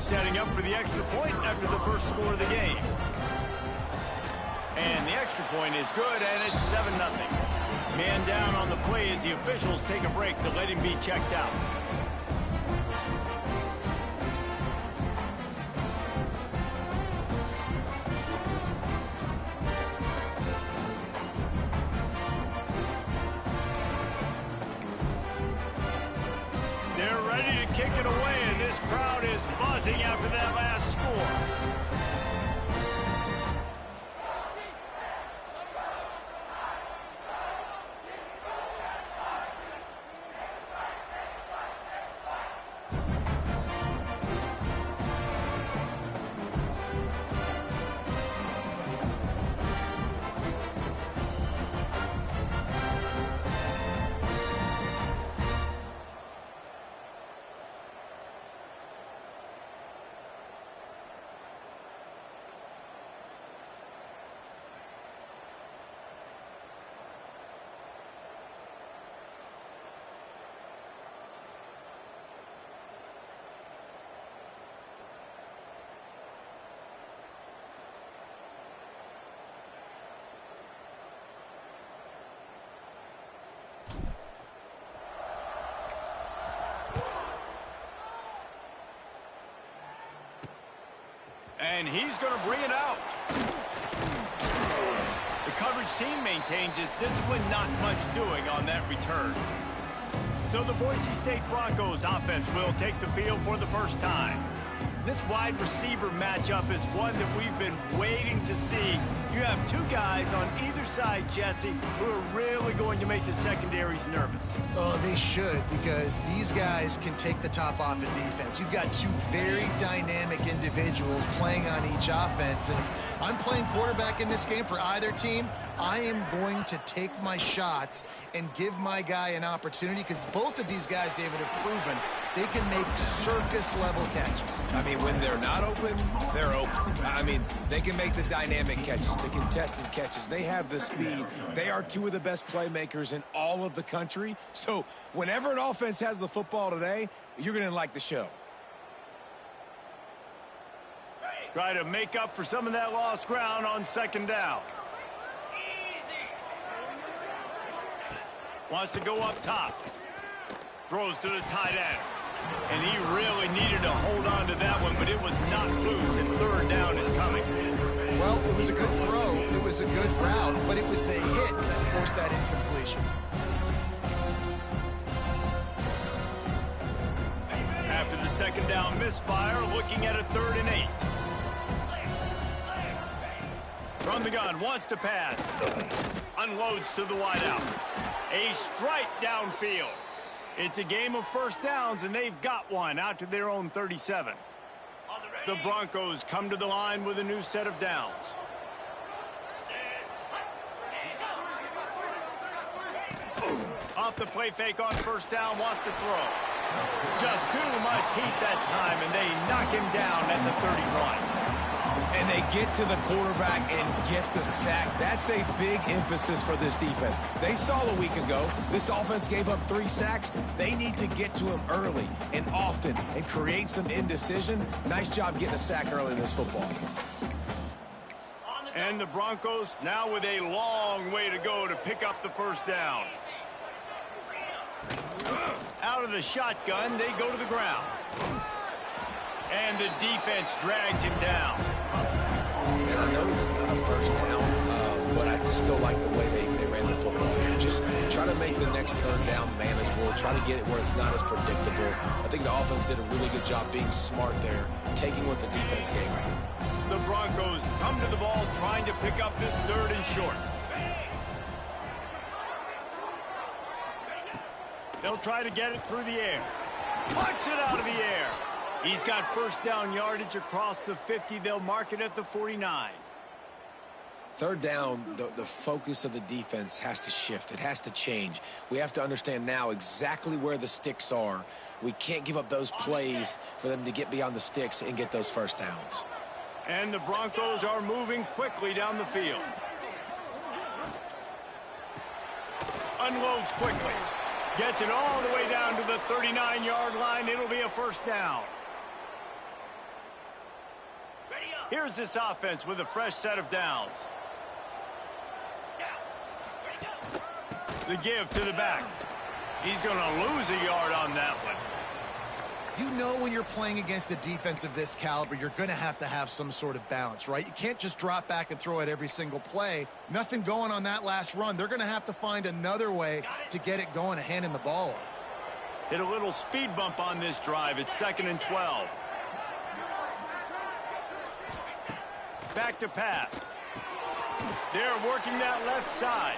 setting up for the extra point after the first score of the game. And the extra point is good, and it's 7-0. Man down on the play as the officials take a break to let him be checked out. They're ready to kick it away, and this crowd is buzzing after that last score. And he's going to bring it out. The coverage team maintains his discipline, not much doing on that return. So the Boise State Broncos offense will take the field for the first time. This wide receiver matchup is one that we've been waiting to see. You have two guys on either side, Jesse, who are really going to make the secondaries nervous. Oh, they should, because these guys can take the top off of defense. You've got two very dynamic individuals playing on each offense, and if I'm playing quarterback in this game for either team, I am going to take my shots and give my guy an opportunity, because both of these guys, David, have proven they can make circus-level catches. I mean, when they're not open, they're open. I mean, they can make the dynamic catches, the contested catches. They have the speed. They are two of the best playmakers in all of the country. So whenever an offense has the football today, you're going to like the show. Try to make up for some of that lost ground on second down. Wants to go up top. Throws to the tight end. And he really needed to hold on to that one, but it was not loose, and third down is coming. Well, it was a good throw. It was a good route, but it was the hit that forced that incompletion. After the second down misfire, looking at a 3rd and 8. From the gun, wants to pass. Unloads to the wideout. A strike downfield. It's a game of first downs, and they've got one out to their own 37. The Broncos come to the line with a new set of downs. Off the play fake on first down, wants to throw. Just too much heat that time, and they knock him down at the 31. And they get to the quarterback and get the sack. That's a big emphasis for this defense. They saw a week ago, this offense gave up 3 sacks. They need to get to him early and often and create some indecision. Nice job getting a sack early in this football game. And the Broncos now with a long way to go to pick up the first down. Out of the shotgun, they go to the ground. And the defense drags him down. And I know it's not a first down, but I still like the way they ran the football here. Just try to make the next third down manageable. Try to get it where it's not as predictable. I think the offense did a really good job being smart there, taking what the defense gave them. The Broncos come to the ball trying to pick up this 3rd and short. They'll try to get it through the air. Pucks it out of the air. He's got first down yardage across the 50. They'll mark it at the 49. Third down, the focus of the defense has to shift. It has to change. We have to understand now exactly where the sticks are. We can't give up those plays for them to get beyond the sticks and get those first downs. And the Broncos are moving quickly down the field. Unloads quickly. Gets it all the way down to the 39-yard line. It'll be a first down. Here's this offense with a fresh set of downs. The give to the back. He's going to lose a yard on that one. You know when you're playing against a defense of this caliber, you're going to have some sort of balance, right? You can't just drop back and throw it every single play. Nothing going on that last run. They're going to have to find another way to get it going and handing the ball off. Hit a little speed bump on this drive. It's 2nd and 12. Back to pass. They're working that left side.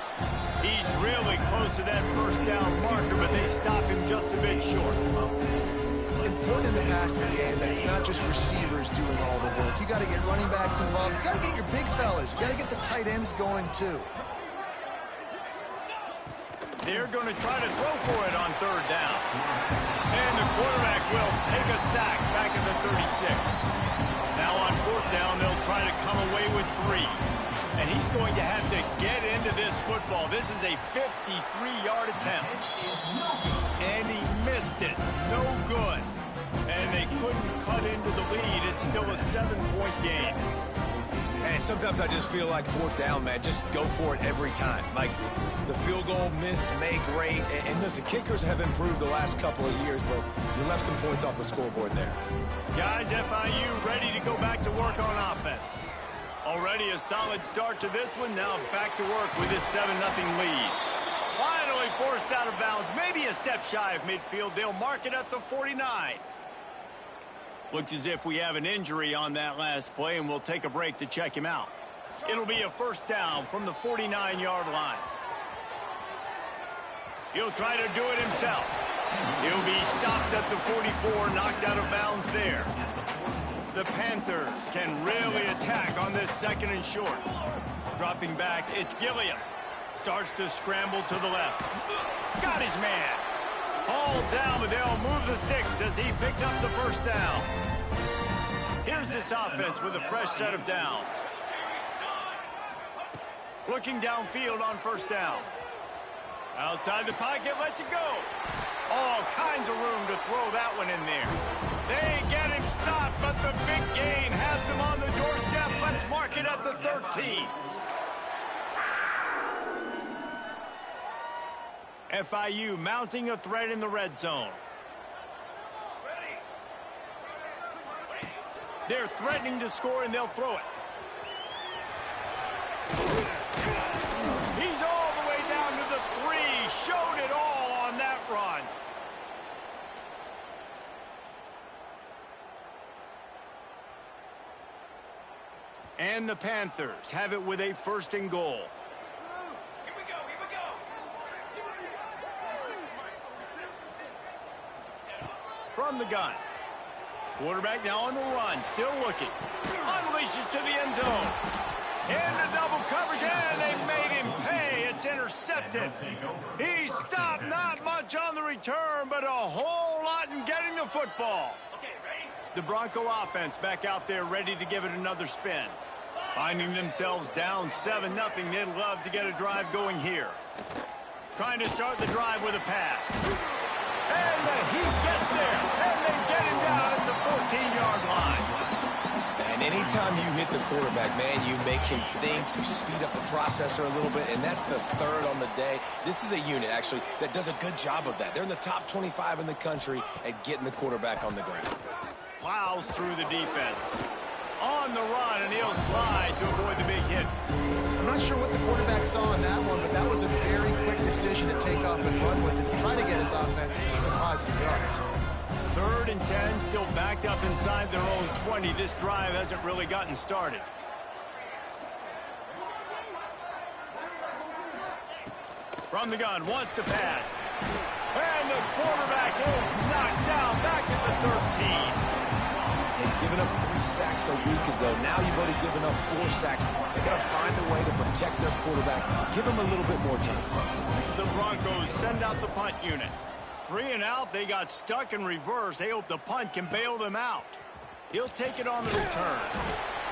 He's really close to that first down marker, but they stop him just a bit short. Important in the passing game that it's not just receivers doing all the work. You got to get running backs involved. You got to get your big fellas. You got to get the tight ends going too. They're going to try to throw for it on 3rd down. And the quarterback will take a sack back at the 36. Now on 4th down, they'll try to come away with 3. And he's going to have to get into this football. This is a 53-yard attempt. And he missed it. No good. And they couldn't cut into the lead. It's still a 7-point game. And sometimes I just feel like 4th down, man, just go for it every time. Like the field goal miss, make rate. And listen, kickers have improved the last couple of years, but you left some points off the scoreboard there. Guys, FIU ready to go back to work on offense. Already a solid start to this one. Now back to work with this 7-0 lead. Finally forced out of bounds. Maybe a step shy of midfield. They'll mark it at the 49. Looks as if we have an injury on that last play, and we'll take a break to check him out. It'll be a 1st down from the 49-yard line. He'll try to do it himself. He'll be stopped at the 44, knocked out of bounds there. The Panthers can really attack on this 2nd and short. Dropping back, it's Gilliam. Starts to scramble to the left. Got his man. Hauled down, but they'll move the sticks as he picks up the 1st down. Here's this offense with a fresh set of downs. Looking downfield on 1st down. Outside the pocket, lets it go. All kinds of room to throw that one in there. They get him stopped, but the big gain has them on the doorstep. Let's mark it at the 13. FIU mounting a threat in the red zone. They're threatening to score, and they'll throw it. He's all the way down to the 3. Showed it all on that run. And the Panthers have it with a 1st and goal. From the gun. Quarterback now on the run, still looking. Unleashes to the end zone. Into double coverage, and they made him pay. It's intercepted. He stopped, not much on the return, but a whole lot in getting the football. The Bronco offense back out there ready to give it another spin. Finding themselves down 7-0, they'd love to get a drive going here. Trying to start the drive with a pass. And he gets there, and they get him down at the 14-yard line. And anytime you hit the quarterback, man, you make him think, you speed up the processor a little bit, and that's the 3rd on the day. This is a unit, actually, that does a good job of that. They're in the top 25 in the country at getting the quarterback on the ground. Plows through the defense. On the run, and he'll slide to avoid the big hit. I'm not sure what the quarterback saw on that one, but that was a very quick decision to take off and run with it and try to get his offense some positive yards. 3rd and 10, still backed up inside their own 20. This drive hasn't really gotten started. From the gun, wants to pass. And the quarterback is knocked down back at the 13. They've given up 3 sacks a week ago. Now you've already given up 4 sacks. They've got to find a way to protect their quarterback. Give him a little bit more time. The Broncos send out the punt unit. 3 and out, they got stuck in reverse. They hope the punt can bail them out. He'll take it on the return.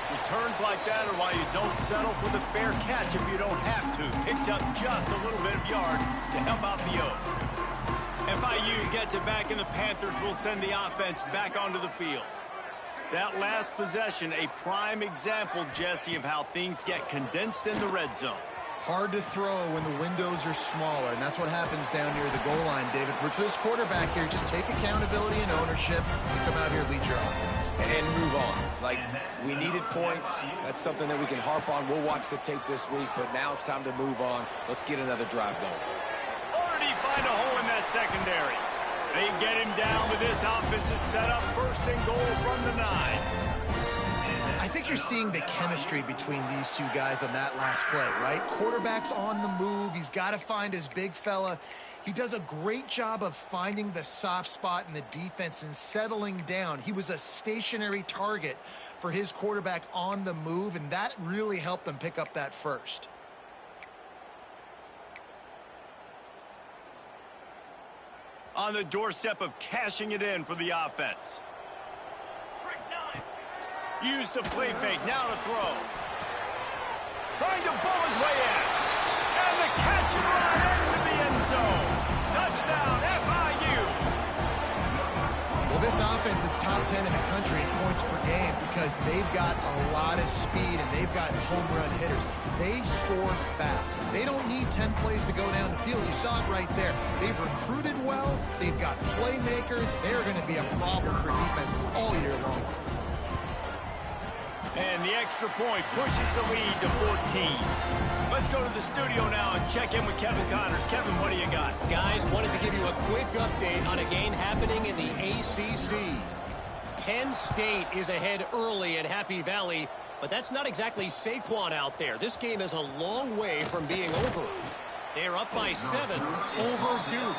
Returns like that are why you don't settle for the fair catch if you don't have to. Picks up just a little bit of yards to help out the O. FIU gets it back, and the Panthers will send the offense back onto the field. That last possession, a prime example, Jesse, of how things get condensed in the red zone. Hard to throw when the windows are smaller, and that's what happens down near the goal line, David. But for this quarterback here, just take accountability and ownership and come out here and lead your offense. And move on. Like, we needed points. That's something that we can harp on. We'll watch the tape this week, but now it's time to move on. Let's get another drive going. Already find a hole in that secondary. They get him down with this offensive setup. First and goal from the 9. I think you're seeing the chemistry between these two guys on that last play, right? Quarterback's on the move. He's got to find his big fella. He does a great job of finding the soft spot in the defense and settling down. He was a stationary target for his quarterback on the move, and that really helped them pick up that first. On the doorstep of cashing it in for the offense. Use the play fake, now to throw. Trying to bull his way in. And the catch and run into the end zone. Touchdown, FIU. Well, this offense is top 10 in the country in points per game because they've got a lot of speed and they've got home run hitters. They score fast. They don't need 10 plays to go down the field. You saw it right there. They've recruited well. They've got playmakers. They're going to be a problem for defenses all year long. And the extra point pushes the lead to 14. Let's go to the studio now and check in with Kevin Connors. Kevin, what do you got? Guys, wanted to give you a quick update on a game happening in the ACC. Penn State is ahead early at Happy Valley, but that's not exactly Saquon out there. This game is a long way from being over. They're up by 7 over Duke.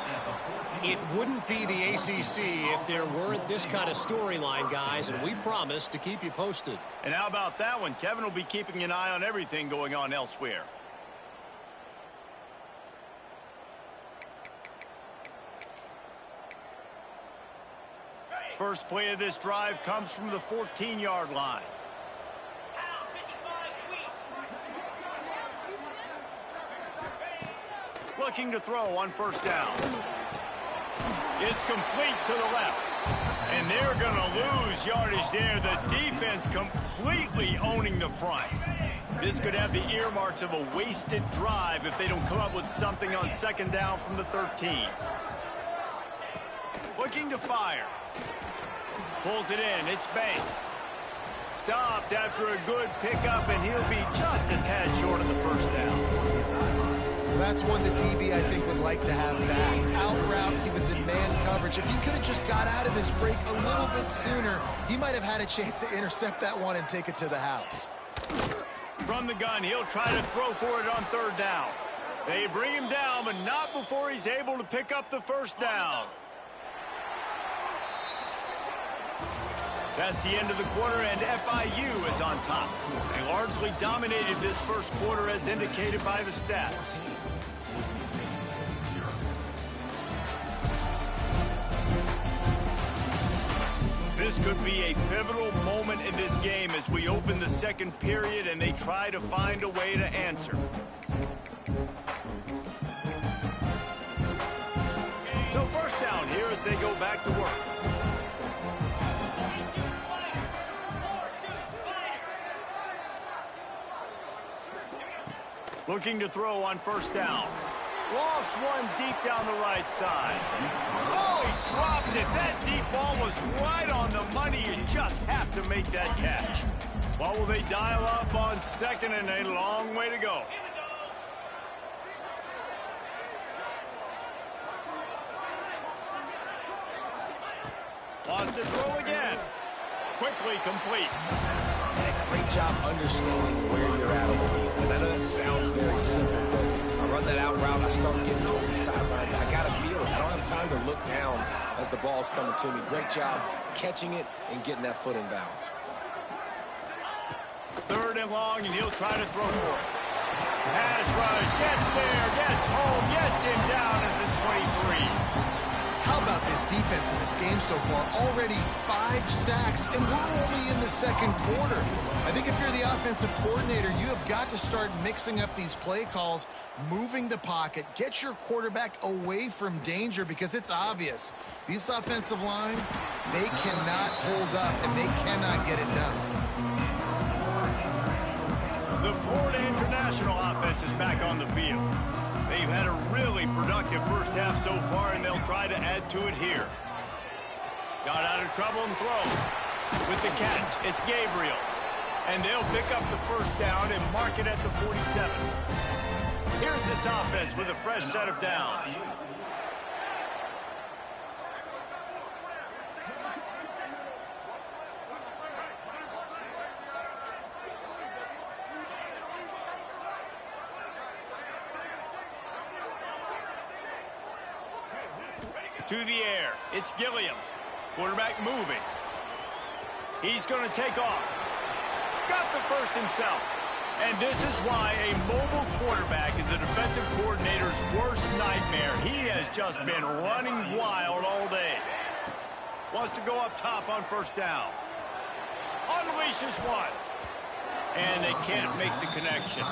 It wouldn't be the ACC if there weren't this kind of storyline, guys, and we promise to keep you posted. And how about that one? Kevin will be keeping an eye on everything going on elsewhere. First play of this drive comes from the 14-yard line. Looking to throw on first down. It's complete to the left. And they're going to lose yardage there. The defense completely owning the front. This could have the earmarks of a wasted drive if they don't come up with something on second down from the 13. Looking to fire. Pulls it in. It's Banks. Stopped after a good pickup, and he'll be just a tad short of the first down. That's one the DB, I think, would like to have back. Out route, he was in man coverage. If he could have just got out of his break a little bit sooner, he might have had a chance to intercept that one and take it to the house. From the gun, he'll try to throw for it on third down. They bring him down, but not before he's able to pick up the first down. That's the end of the quarter, and FIU is on top. They largely dominated this first quarter as indicated by the stats. This could be a pivotal moment in this game as we open the second period and they try to find a way to answer. So first down here as they go back to work. Looking to throw on first down. Lost one deep down the right side. Oh, he dropped it. That deep ball was right on the money. You just have to make that catch. What will they dial up on second and a long way to go? Lost the throw again. Quickly complete. Great job understanding where you're at on the field. And I know that sounds very simple, but I run that out route, I start getting towards the sidelines. I got to feel it. I don't have time to look down as the ball's coming to me. Great job catching it and getting that foot in bounds. Third and long, and he'll try to throw for it. Pass rush, gets there, gets home, gets him down at the 23. How about this defense in this game so far? Already 5 sacks, and we're only in the second quarter. I think if you're the offensive coordinator, you have got to start mixing up these play calls, moving the pocket, get your quarterback away from danger because it's obvious. These offensive line, They cannot hold up, and they cannot get it done. The Florida International offense is back on the field. They've had a really productive first half so far, and they'll try to add to it here. Got out of trouble and throws. With the catch, it's Gabriel. And they'll pick up the first down and mark it at the 47. Here's this offense with a fresh set of downs. To the air, it's Gilliam. Quarterback moving. He's going to take off. Got the first himself. And this is why a mobile quarterback is a defensive coordinator's worst nightmare. He has just been running wild all day. Wants to go up top on first down. Unleashes one. And they can't make the connection.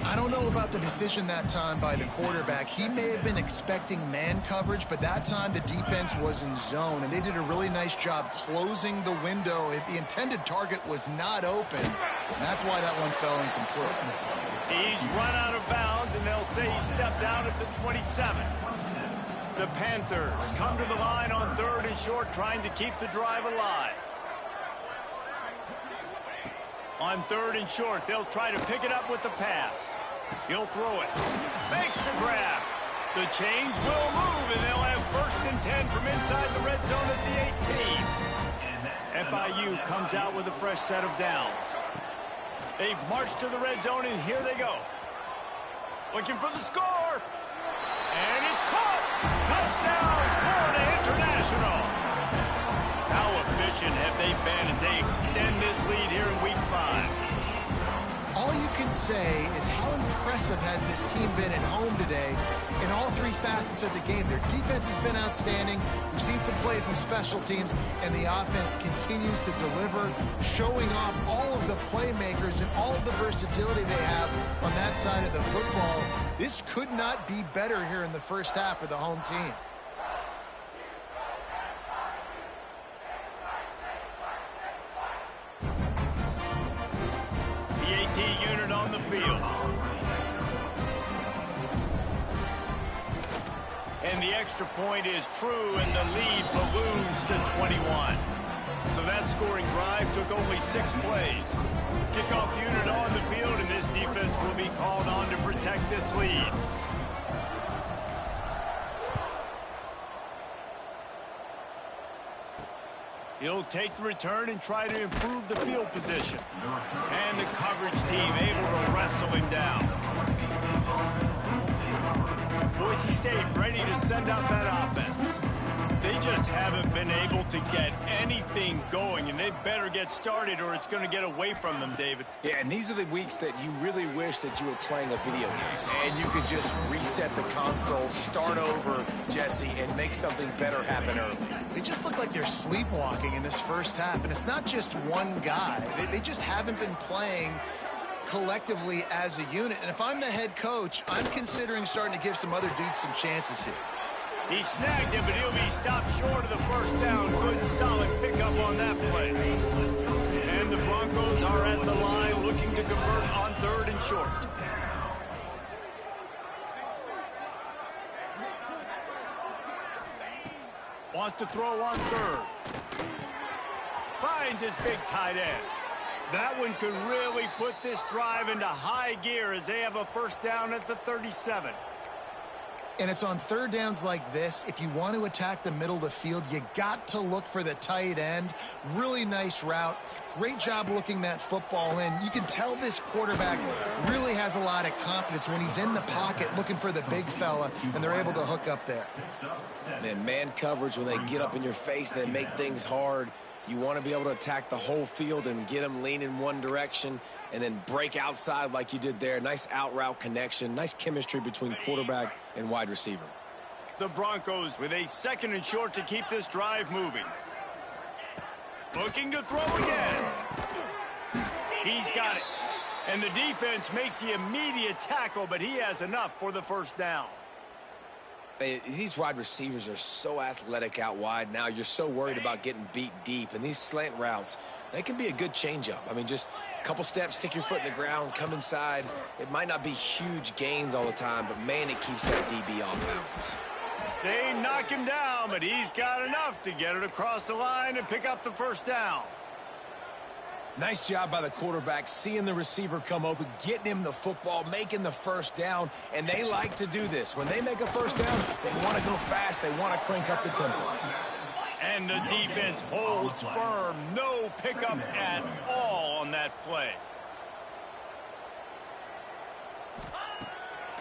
I don't know about the decision that time by the quarterback. He may have been expecting man coverage, but that time the defense was in zone, and they did a really nice job closing the window. The intended target was not open, and that's why that one fell incomplete. He's run out of bounds, and they'll say he stepped out at the 27. The Panthers come to the line on 3rd and short, trying to keep the drive alive. On 3rd and short, they'll try to pick it up with the pass. He'll throw it. Makes the grab. The chains will move, and they'll have 1st and 10 from inside the red zone at the 18. FIU comes out with a fresh set of downs. They've marched to the red zone, and here they go. Looking for the score. And it's caught. Touchdown, Florida International. How efficient have they been as they extend this lead here in Week 5? All you can say is how impressive has this team been at home today in all 3 facets of the game. Their defense has been outstanding. We've seen some plays in special teams, and the offense continues to deliver, showing off all of the playmakers and all of the versatility they have on that side of the football. This could not be better here in the first half for the home team. Unit on the field. And the extra point is true, and the lead balloons to 21. So that scoring drive took only 6 plays. Kickoff unit on the field, and this defense will be called on to protect this lead. He'll take the return and try to improve the field position. And the coverage team able to wrestle him down. Boise State ready to send out that offense. They just haven't been able to get anything going, and they better get started or it's going to get away from them, David. Yeah, and these are the weeks that you really wish that you were playing a video game and you could just reset the console, start over, Jesse, and make something better happen early. They just look like they're sleepwalking in this first half, and it's not just one guy. They just haven't been playing collectively as a unit. And if I'm the head coach, I'm considering starting to give some other dudes some chances here. He snagged him, but he'll be stopped short of the first down. Good, solid pickup on that play. And the Broncos are at the line looking to convert on 3rd and short. Wants to throw on 3rd. Finds his big tight end. That one could really put this drive into high gear as they have a first down at the 37. And it's on 3rd downs like this. If you want to attack the middle of the field, you got to look for the tight end. Really nice route. Great job looking that football in. You can tell this quarterback really has a lot of confidence when he's in the pocket looking for the big fella, and they're able to hook up there. And man coverage, when they get up in your face, they make things hard. You want to be able to attack the whole field and get them lean in one direction and then break outside like you did there. Nice out route connection, nice chemistry between quarterback and wide receiver. The Broncos with a 2nd and short to keep this drive moving. Looking to throw again. He's got it. And the defense makes the immediate tackle, but he has enough for the first down. These wide receivers are so athletic out wide now. You're so worried about getting beat deep. And these slant routes, they can be a good changeup. I mean, just a couple steps, stick your foot in the ground, come inside. It might not be huge gains all the time, but, man, it keeps that DB off balance. They knock him down, but he's got enough to get it across the line and pick up the first down. Nice job by the quarterback, seeing the receiver come open, getting him the football, making the first down, and they like to do this. When they make a first down, they want to go fast. They want to crank up the tempo. And the defense holds firm. No pickup at all on that play.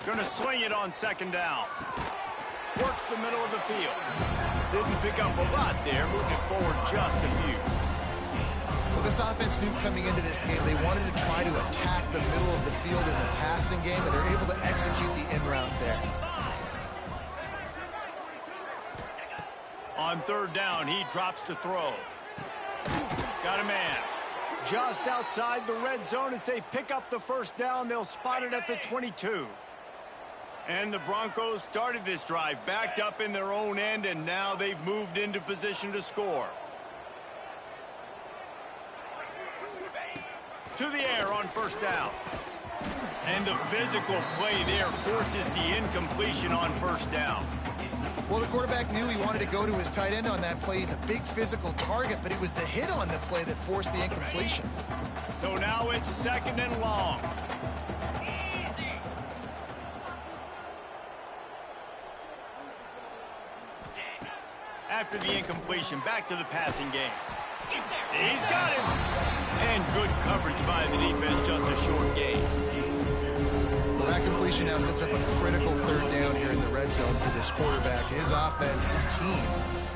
Going to swing it on second down. Works the middle of the field. Didn't pick up a lot there, moved it forward just a few. Well, this offense knew coming into this game they wanted to try to attack the middle of the field in the passing game, and they're able to execute the in route there. On third down, he drops to throw. Got a man. Just outside the red zone as they pick up the first down. They'll spot it at the 22. And the Broncos started this drive backed up in their own end, and now they've moved into position to score. To the air on first down. And the physical play there forces the incompletion on first down. Well, the quarterback knew he wanted to go to his tight end on that play. He's a big physical target, but it was the hit on the play that forced the incompletion. So now it's second and long. After the incompletion, back to the passing game. He's got him. And good coverage by the defense, just a short gain. Well, that completion now sets up a critical third down here in the red zone for this quarterback. His offense, his team,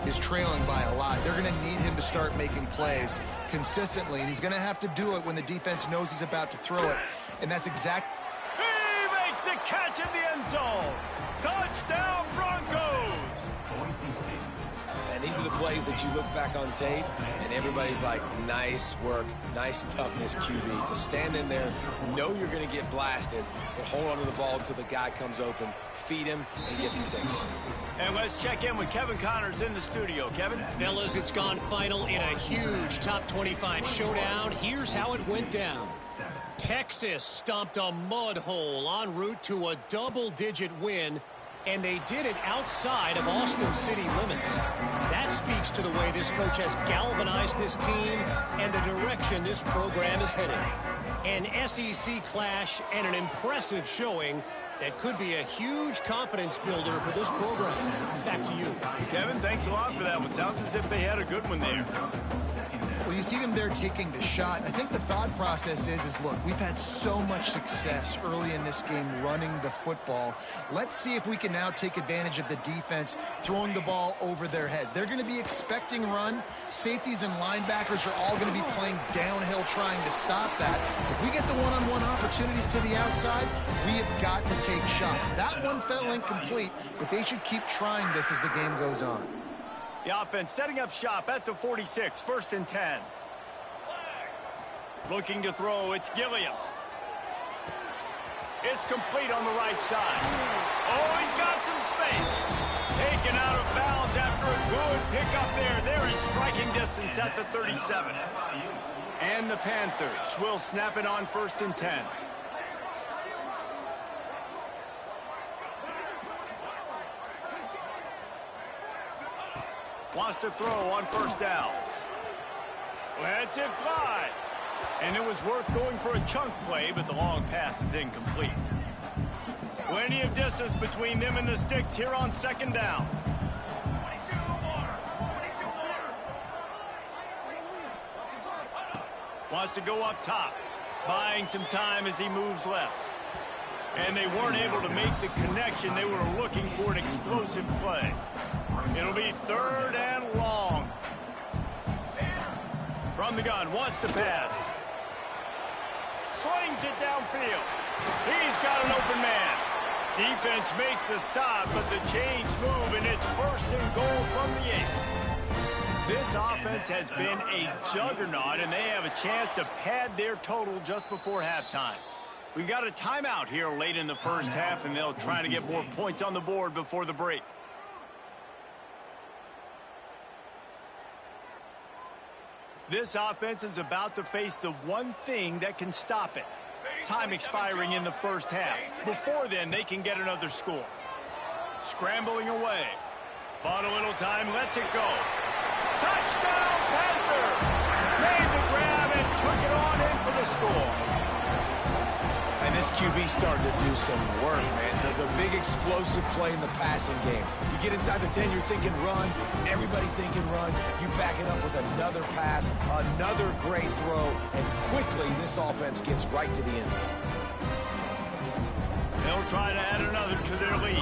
is trailing by a lot. They're going to need him to start making plays consistently, and he's going to have to do it when the defense knows he's about to throw it. And that's exactly... He makes a catch in the end zone. Touchdown, Broncos! And these are the plays that you look back on tape, and everybody's like, nice work, nice toughness, QB. To stand in there, know you're going to get blasted, but hold on to the ball until the guy comes open, feed him, and get the 6. And let's check in with Kevin Connors in the studio. Kevin? Fellas, it's gone final in a huge top 25 showdown. Here's how it went down. Texas stomped a mud hole en route to a double-digit win, and they did it outside of Austin city limits. That speaks to the way this coach has galvanized this team and the direction this program is headed. An SEC clash and an impressive showing that could be a huge confidence builder for this program. Back to you. Kevin, thanks a lot for that one. Sounds as if they had a good one there. Well, you see them there taking the shot. I think the thought process is look, we've had so much success early in this game running the football. Let's see if we can now take advantage of the defense throwing the ball over their heads. They're going to be expecting run. Safeties and linebackers are all going to be playing downhill trying to stop that. If we get the one-on-one opportunities to the outside, we have got to take shots. That one fell incomplete, but they should keep trying this as the game goes on. The offense setting up shop at the 46, 1st and 10. Looking to throw, it's Gilliam. It's complete on the right side. Oh, he's got some space. Taken out of bounds after a good pickup there. They're in striking distance at the 37. And the Panthers will snap it on 1st and 10. Wants to throw on 1st down. Lets it fly. And it was worth going for a chunk play, but the long pass is incomplete. Plenty of distance between them and the sticks here on 2nd down. Wants to go up top, buying some time as he moves left. And they weren't able to make the connection. They were looking for an explosive play. It'll be 3rd and long. From the gun, wants to pass. Slings it downfield. He's got an open man. Defense makes a stop, but the chains move, and it's 1st and goal from the 8. This offense has been a juggernaut, and they have a chance to pad their total just before halftime. We got a timeout here late in the first half, and they'll try to get more points on the board before the break. This offense is about to face the one thing that can stop it. Time expiring in the first half. Before then, they can get another score. Scrambling away. Bought a little time, lets it go. Touchdown, Panthers! Made the grab and took it on in for the score. And this QB starting to do some work, man. The big explosive play in the passing game. You get inside the 10, you're thinking run. Everybody thinking run. You back it up with another pass, another great throw, and quickly this offense gets right to the end zone. They'll try to add another to their lead.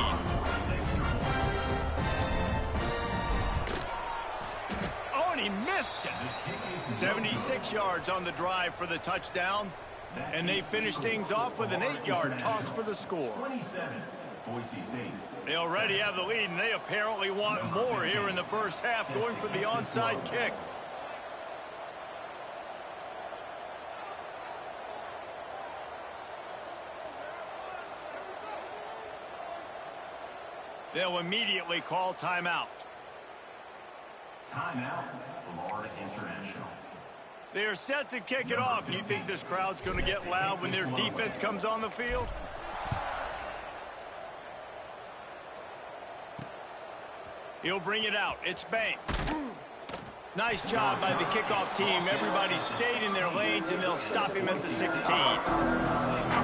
Oh, and he missed it. 76 yards on the drive for the touchdown. And they finish things off with an 8-yard toss for the score. They already have the lead, and they apparently want more here in the first half, going for the onside kick. They'll immediately call timeout. Timeout, Florida International. They are set to kick it off. You think this crowd's going to get loud when their defense comes on the field? He'll bring it out. It's Banks. Nice job by the kickoff team. Everybody stayed in their lanes, and they'll stop him at the 16.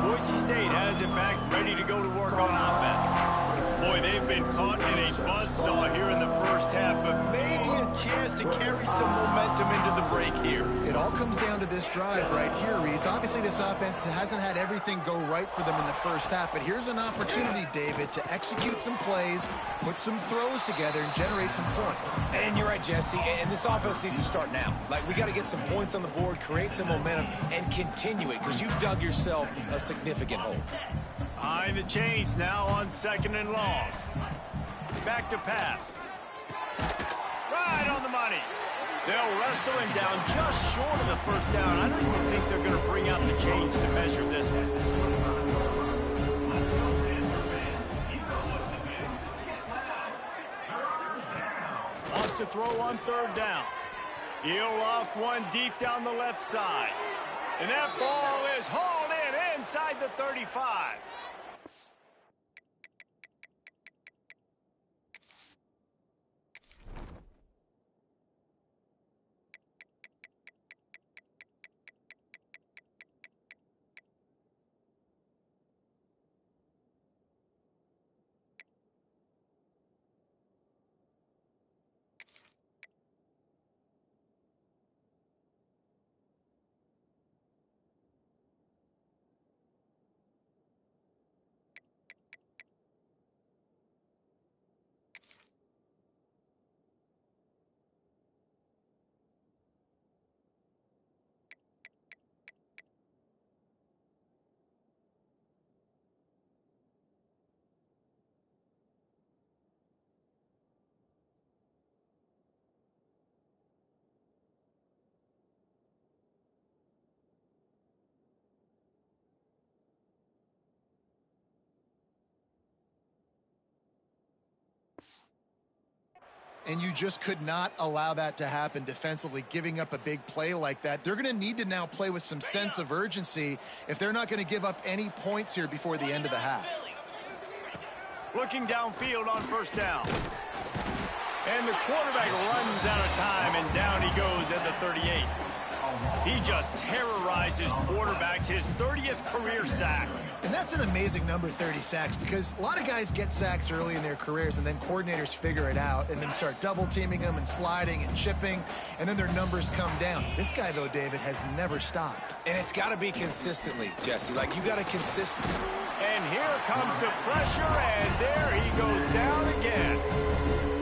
Boise State has it back, ready to go to work on offense. Boy, they've been caught in a buzzsaw here in the first half, but maybe a chance to carry some momentum into the break here. It all comes down to this drive right here, Reese. Obviously, this offense hasn't had everything go right for them in the first half, but here's an opportunity, David, to execute some plays, put some throws together, and generate some points. And you're right, Jesse, and this offense needs to start now. Like, we got to get some points on the board, create some momentum, and continue it, because you've dug yourself a significant hole. Behind the chains now on 2nd and long. Back to pass. Right on the money. They'll wrestle him down just short of the first down. I don't even think they're going to bring out the chains to measure this one. Wants to throw on 3rd down. He'll loft one deep down the left side. And that ball is hauled in inside the 35. And you just could not allow that to happen defensively, giving up a big play like that. They're going to need to now play with some sense of urgency if they're not going to give up any points here before the end of the half. Looking downfield on 1st down. And the quarterback runs out of time, and down he goes at the 38. He just terrorizes quarterbacks, his 30th career sack. And that's an amazing number, 30 sacks, because a lot of guys get sacks early in their careers, and then coordinators figure it out and then start double-teaming them and sliding and chipping, and then their numbers come down. This guy, though, David, has never stopped. And it's got to be consistently, Jesse. Like, you got to consistently. And here comes the pressure, and there he goes down again.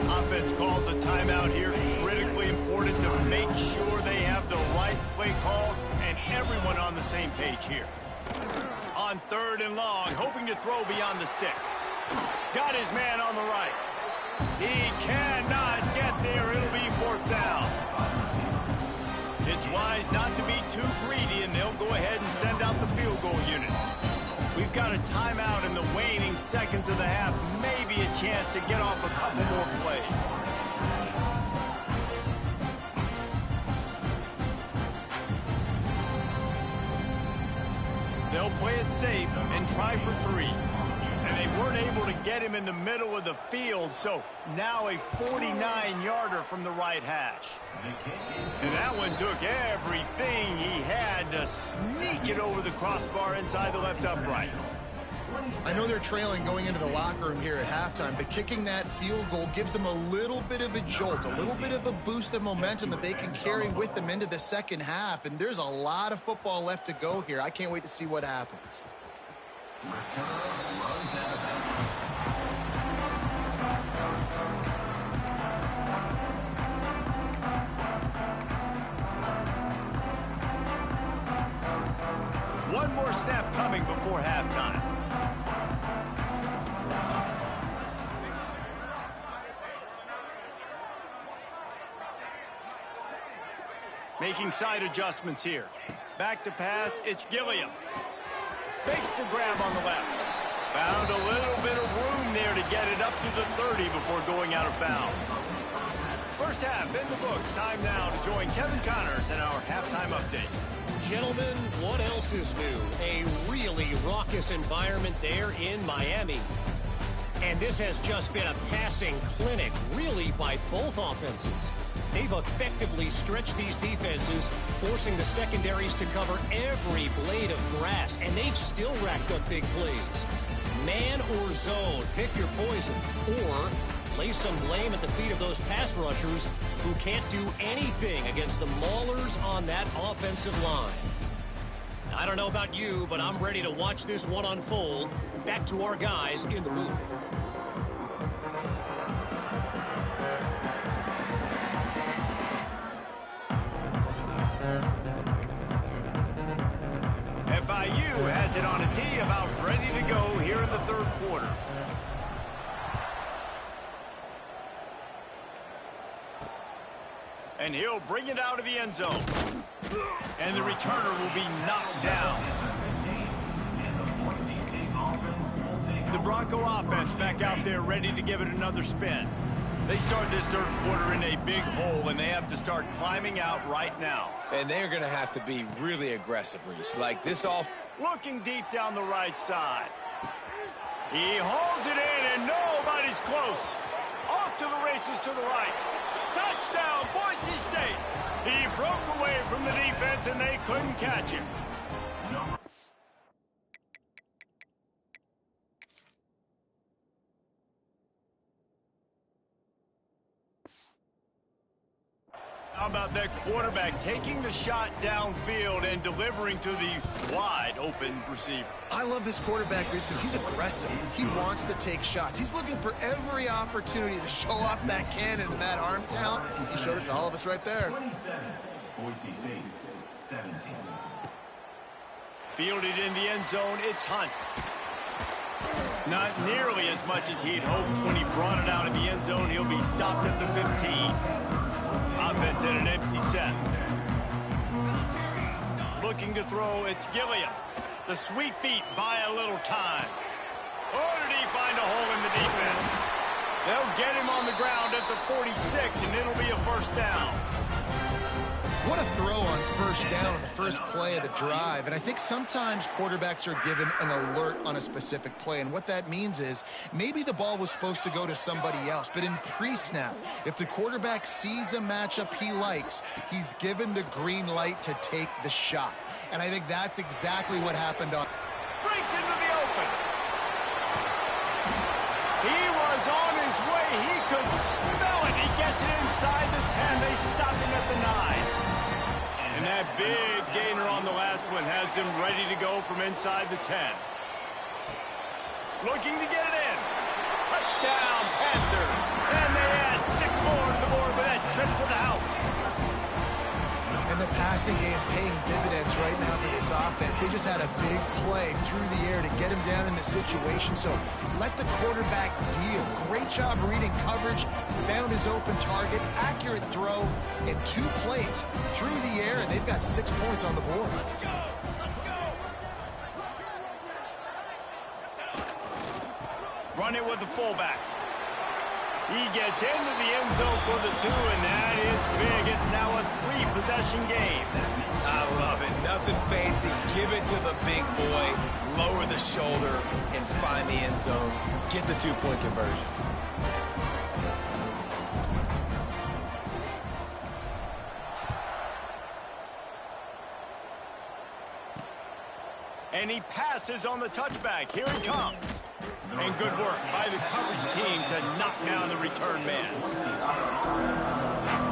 Offense calls a timeout here. Critically important to make sure they have the right play call and everyone on the same page here. On 3rd and long, hoping to throw beyond the sticks. Got his man on the right. He cannot get there. It'll be 4th down. It's wise not to be too greedy, and they'll go ahead and send out the field goal unit. We've got a timeout in the waning seconds of the half. Maybe a chance to get off a couple more plays. They'll play it safe and try for 3. And they weren't able to get him in the middle of the field, so now a 49-yarder from the right hash. And that one took everything he had to sneak it over the crossbar inside the left upright. I know they're trailing going into the locker room here at halftime, but kicking that field goal gives them a little bit of a jolt, a little bit of a boost of momentum that they can carry with them into the second half. And there's a lot of football left to go here. I can't wait to see what happens. One more snap coming before halftime. Making side adjustments here. Back to pass, it's Gilliam. Fakes the grab on the left. Found a little bit of room there to get it up to the 30 before going out of bounds. First half in the books. Time now to join Kevin Connors in our halftime update. Gentlemen, what else is new? A really raucous environment there in Miami. And this has just been a passing clinic, really, by both offenses. They've effectively stretched these defenses, forcing the secondaries to cover every blade of grass, and they've still racked up big plays. Man or zone, pick your poison, or lay some blame at the feet of those pass rushers who can't do anything against the maulers on that offensive line. I don't know about you, but I'm ready to watch this one unfold. Back to our guys in the booth. FIU has it on a tee, about ready to go here in the third quarter. And he'll bring it out of the end zone. And the returner will be knocked down. The Bronco offense back out there ready to give it another spin. They start this third quarter in a big hole, and they have to start climbing out right now. And they're going to have to be really aggressive, Reese. Like this off. Looking deep down the right side. He holds it in, and nobody's close. Off to the races to the right. Touchdown, Boise State. He broke away from the defense, and they couldn't catch him. How about that quarterback taking the shot downfield and delivering to the wide open receiver? I love this quarterback, Reese, because he's aggressive. He wants to take shots. He's looking for every opportunity to show off that cannon and that arm talent. He showed it to all of us right there. 27, Boise State, 17. Fielded in the end zone, it's Hunt. Not nearly as much as he'd hoped when he brought it out of the end zone. He'll be stopped at the 15. Offense in an empty set. Looking to throw, it's Gilliam. The sweet feet buy a little time. Or did he find a hole in the defense? They'll get him on the ground at the 46, and it'll be a first down. What a throw on first down on the first play of the drive. And I think sometimes quarterbacks are given an alert on a specific play. And what that means is maybe the ball was supposed to go to somebody else. But in pre-snap, if the quarterback sees a matchup he likes, he's given the green light to take the shot. And I think that's exactly what happened on. Breaks into the open. He was on his way. He could smell it. He gets it inside the 10. They stop him at the 9. And that big gainer on the last one has him ready to go from inside the 10. Looking to get it in. Touchdown, Panthers. And they add 6 more to the board with that trip to the house. And the passing game paying dividends right now for this offense. They just had a big play through the air to get him down in the situation. So let the quarterback deal. Great job reading coverage. Found his open target. Accurate throw. And 2 plays through the air. And they've got 6 points on the board. Run it with the fullback. He gets into the end zone for the 2, and that is big. It's now a 3-possession game. I love it. Nothing fancy. Give it to the big boy. Lower the shoulder and find the end zone. Get the 2-point conversion. And he passes on the touchback. Here he comes. And good work by the coverage team to knock down the return man.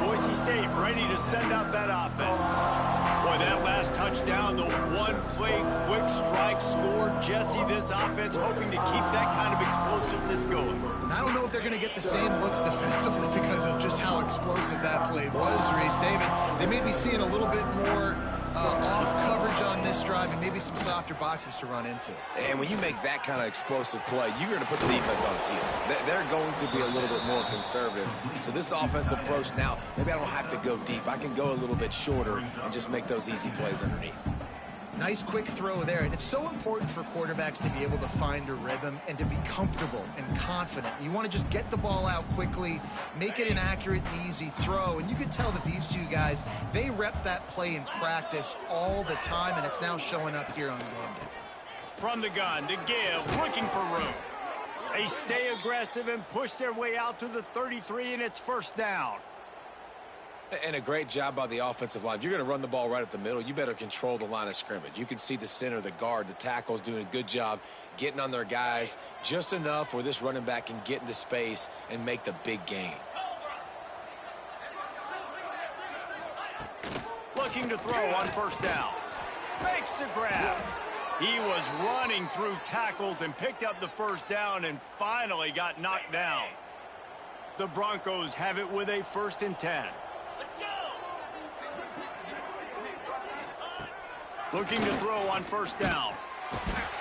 Boise State ready to send out that offense. Boy, that last touchdown, the one-play quick strike score. Jesse, this offense hoping to keep that kind of explosiveness going. And I don't know if they're going to get the same looks defensively because of just how explosive that play was, Reese. David, they may be seeing a little bit more off coverage on this drive and maybe some softer boxes to run into. And when you make that kind of explosive play, you're going to put the defense on its heels. They're going to be a little bit more conservative. So this offensive approach now, maybe I don't have to go deep. I can go a little bit shorter and just make those easy plays underneath. Nice quick throw there, and it's so important for quarterbacks to be able to find a rhythm and to be comfortable and confident. You want to just get the ball out quickly, make it an accurate and easy throw, and you can tell that these two guys, they rep that play in practice all the time, and it's now showing up here on game day. From the gun to give, looking for room. They stay aggressive and push their way out to the 33, and it's first down. And a great job by the offensive line. If you're going to run the ball right at the middle, you better control the line of scrimmage. You can see the center, the guard, the tackles doing a good job getting on their guys just enough where this running back can get into space and make the big gain. Looking to throw on first down. Makes the grab. He was running through tackles and picked up the first down and finally got knocked down. The Broncos have it with a 1st and 10. Looking to throw on first down.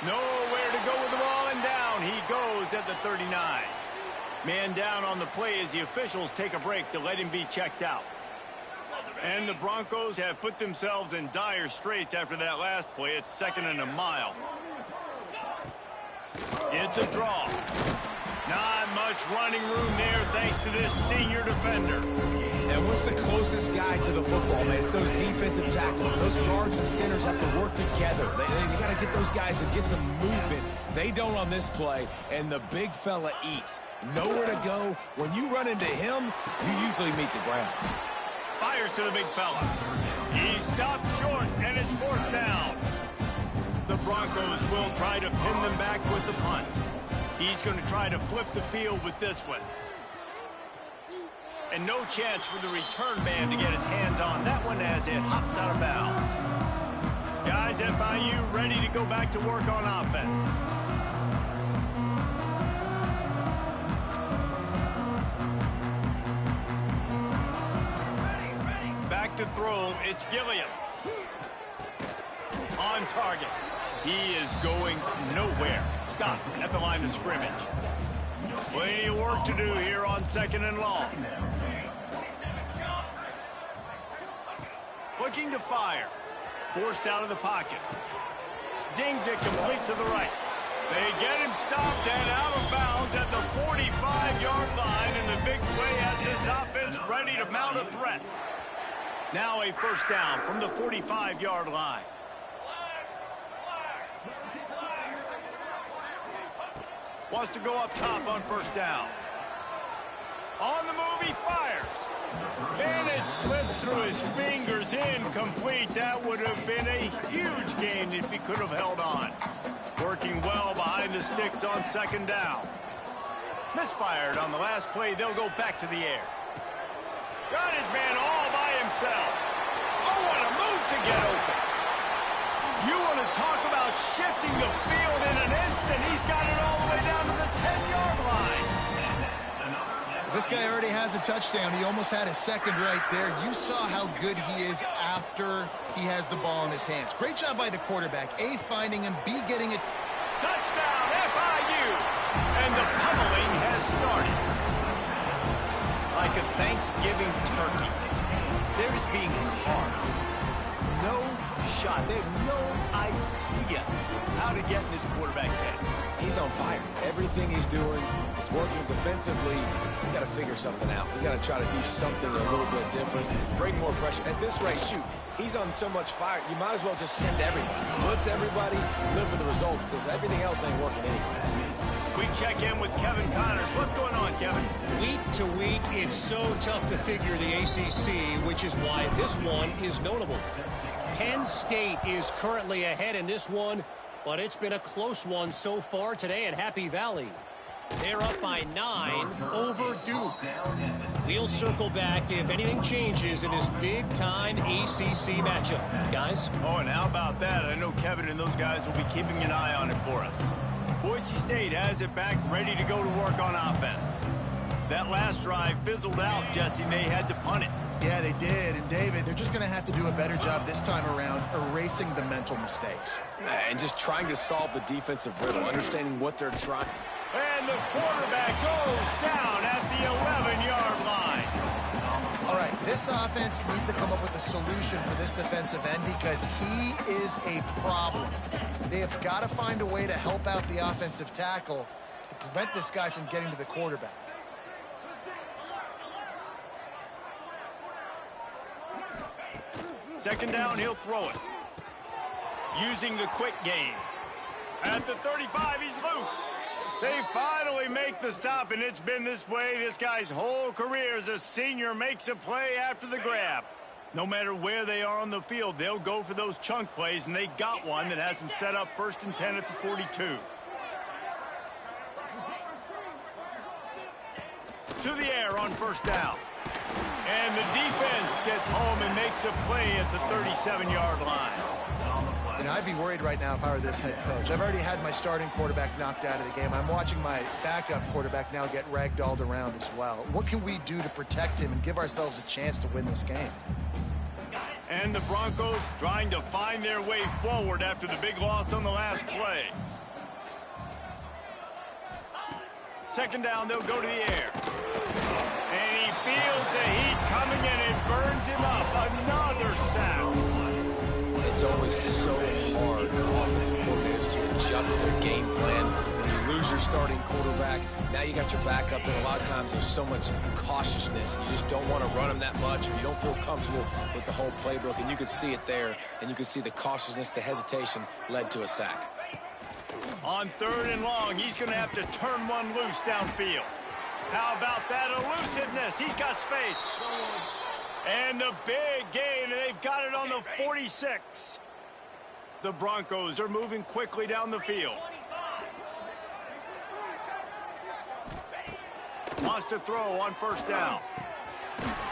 Nowhere to go with the ball, and down he goes at the 39. Man down on the play as the officials take a break to let him be checked out. And the Broncos have put themselves in dire straits after that last play. It's 2nd and a mile. It's a draw. Not much running room there thanks to this senior defender. And what's the closest guy to the football, man? It's those defensive tackles. Those guards and centers have to work together. They got to get those guys and get some movement. They don't on this play, and the big fella eats. Nowhere to go. When you run into him, you usually meet the ground. Fires to the big fella. He stopped short, and it's 4th down. The Broncos will try to pin them back with the punt. He's going to try to flip the field with this one. And no chance for the return man to get his hands on that one as it hops out of bounds. Guys, FIU ready to go back to work on offense. Back to throw, it's Gilliam. On target. He is going nowhere. Stop at the line of scrimmage. Plenty of work to do here on 2nd and long. Looking to fire. Forced out of the pocket. Zings it complete to the right. They get him stopped and out of bounds at the 45-yard line, and the big play has this offense ready to mount a threat. Now a 1st down from the 45-yard line. Wants to go up top on 1st down. On the move, he fires. And it slips through his fingers, incomplete. That would have been a huge gain if he could have held on. Working well behind the sticks on 2nd down. Misfired on the last play. They'll go back to the air. Got his man all by himself. Oh, what a move to get open. You want to talk about shifting the field in an instant. He's got it all the way down to the 10-yard line. This guy already has a touchdown. He almost had a second right there. You saw how good he is after he has the ball in his hands. Great job by the quarterback. A, finding him. B, getting it. Touchdown, FIU. And the pummeling has started. Like a Thanksgiving turkey, there's being carved. No shot. They have no idea how to get in this quarterback's head. He's on fire. Everything he's doing is working defensively. We got to figure something out. We got to try to do something a little bit different, bring more pressure. At this rate, shoot, he's on so much fire. You might as well just send everybody. Blitz everybody, live with the results, because everything else ain't working anyways. We check in with Kevin Connors. What's going on, Kevin? Week to week, it's so tough to figure the ACC, which is why this one is notable. Penn State is currently ahead in this one, but it's been a close one so far today at Happy Valley. They're up by 9 over Duke. We'll circle back if anything changes in this big-time ACC matchup. Guys? Oh, and how about that? I know Kevin and those guys will be keeping an eye on it for us. Boise State has it back, ready to go to work on offense. That last drive fizzled out, Jesse. They had to punt it. Yeah, they did. And, David, they're just going to have to do a better job this time around erasing the mental mistakes. And just trying to solve the defensive riddle, understanding what they're trying. And the quarterback goes down at the 11-yard line. All right, this offense needs to come up with a solution for this defensive end because he is a problem. They have got to find a way to help out the offensive tackle to prevent this guy from getting to the quarterback. Second down, he'll throw it. Using the quick game. At the 35, he's loose. They finally make the stop, and it's been this way this guy's whole career as a senior makes a play after the grab. No matter where they are on the field, they'll go for those chunk plays, and they got one that has them set up 1st and 10 at the 42. To the air on first down. And the defense gets home and makes a play at the 37-yard line. You know, I'd be worried right now if I were this head coach. I've already had my starting quarterback knocked out of the game. I'm watching my backup quarterback now get ragdolled around as well. What can we do to protect him and give ourselves a chance to win this game? And the Broncos trying to find their way forward after the big loss on the last play. Second down, they'll go to the air. And he feels the heat coming in. It burns him up. Another sack. It's always so hard for offensive coordinators to adjust their game plan. When you lose your starting quarterback, now you got your backup, and a lot of times there's so much cautiousness. You just don't want to run them that much, or you don't feel comfortable with the whole playbook, and you could see it there, and you could see the cautiousness, the hesitation led to a sack. On 3rd and long, he's going to have to turn one loose downfield. How about that elusiveness? He's got space. And the big gain, and they've got it on the 46. The Broncos are moving quickly down the field. Lost a throw on first down.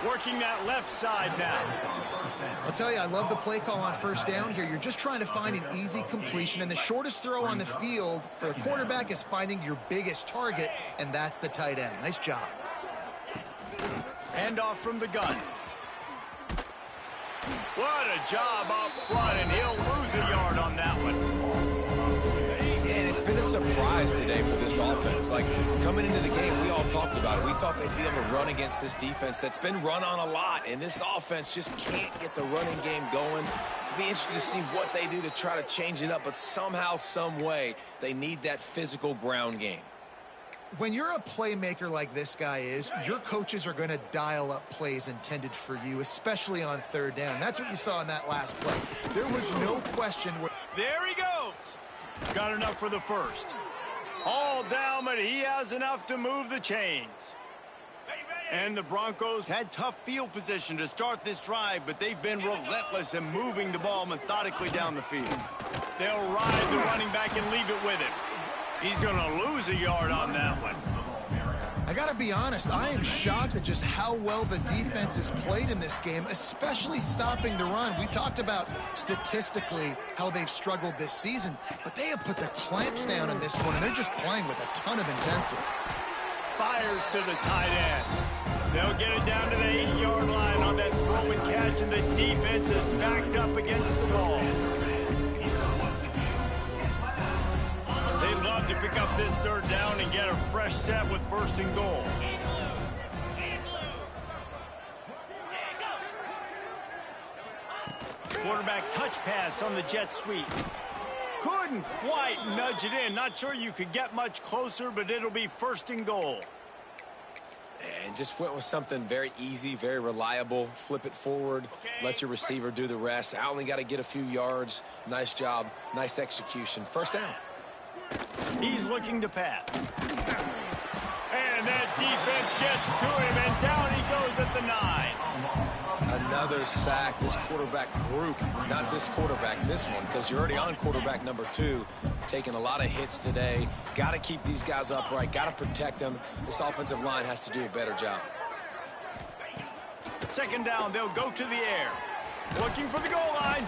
Working that left side now. I'll tell you, I love the play call on first down here. You're just trying to find an easy completion, and the shortest throw on the field for the quarterback is finding your biggest target, and that's the tight end. Nice job. Handoff from the gun. What a job up front, and he'll lose a yard on that one. And it's been a surprise today for this offense. Like, coming into the game, we all talked about it. We thought they'd be able to run against this defense that's been run on a lot, and this offense just can't get the running game going. It'll be interesting to see what they do to try to change it up, but somehow, some way, they need that physical ground game. When you're a playmaker like this guy is, your coaches are going to dial up plays intended for you, especially on 3rd down. That's what you saw in that last play. There was no question. There he goes. Got enough for the first. All down, but he has enough to move the chains. And the Broncos had tough field position to start this drive, but they've been relentless in moving the ball methodically down the field. They'll ride the running back and leave it with him. He's going to lose a yard on that one. I got to be honest, I am shocked at just how well the defense has played in this game, especially stopping the run. We talked about statistically how they've struggled this season, but they have put the clamps down in this one, and they're just playing with a ton of intensity. Fires to the tight end. They'll get it down to the 8-yard line on that throw and catch, and the defense is backed up against the ball. They'd love to pick up this 3rd down and get a fresh set with 1st and goal. quarterback touch pass on the jet sweep. Couldn't quite nudge it in. Not sure you could get much closer, but it'll be 1st and goal. And just went with something very easy, very reliable. Flip it forward, let your receiver do the rest. I only got to get a few yards. Nice job, nice execution. 1st down. He's looking to pass. And that defense gets to him, and down he goes at the 9. Another sack. This quarterback group, not this quarterback, this one, because you're already on quarterback number 2. Taking a lot of hits today. Got to keep these guys upright. Got to protect them. This offensive line has to do a better job. 2nd down, they'll go to the air. Looking for the goal line.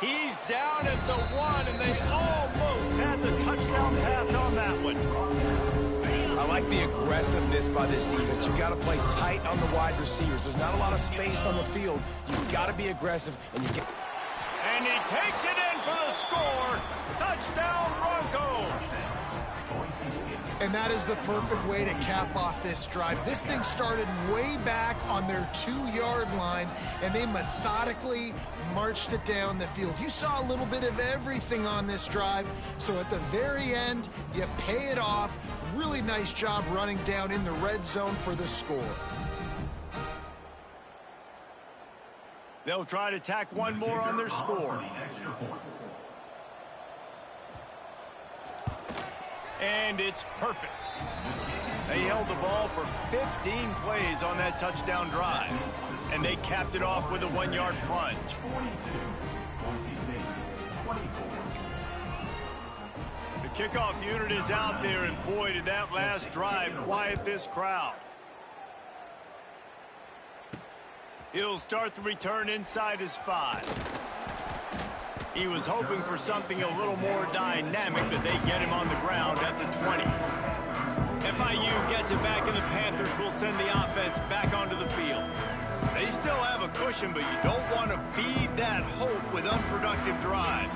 He's down at the 1, and they almost had the touchdown pass on that one. I like the aggressiveness by this defense. You got to play tight on the wide receivers. There's not a lot of space on the field. You've got to be aggressive, and you get. And he takes it in for the score. Touchdown, Broncos. And that is the perfect way to cap off this drive. This thing started way back on their 2-yard line, and they methodically marched it down the field. You saw a little bit of everything on this drive, so at the very end, you pay it off. Really nice job running down in the red zone for the score. They'll try to tack one more on their score. And it's perfect. They held the ball for 15 plays on that touchdown drive. And they capped it off with a 1-yard plunge. The kickoff unit is out there, and boy, did that last drive quiet this crowd. He'll start the return inside his 5. He was hoping for something a little more dynamic, but they get him on the ground at the 20. FIU gets it back, and the Panthers will send the offense back onto the field. They still have a cushion, but you don't want to feed that hope with unproductive drives.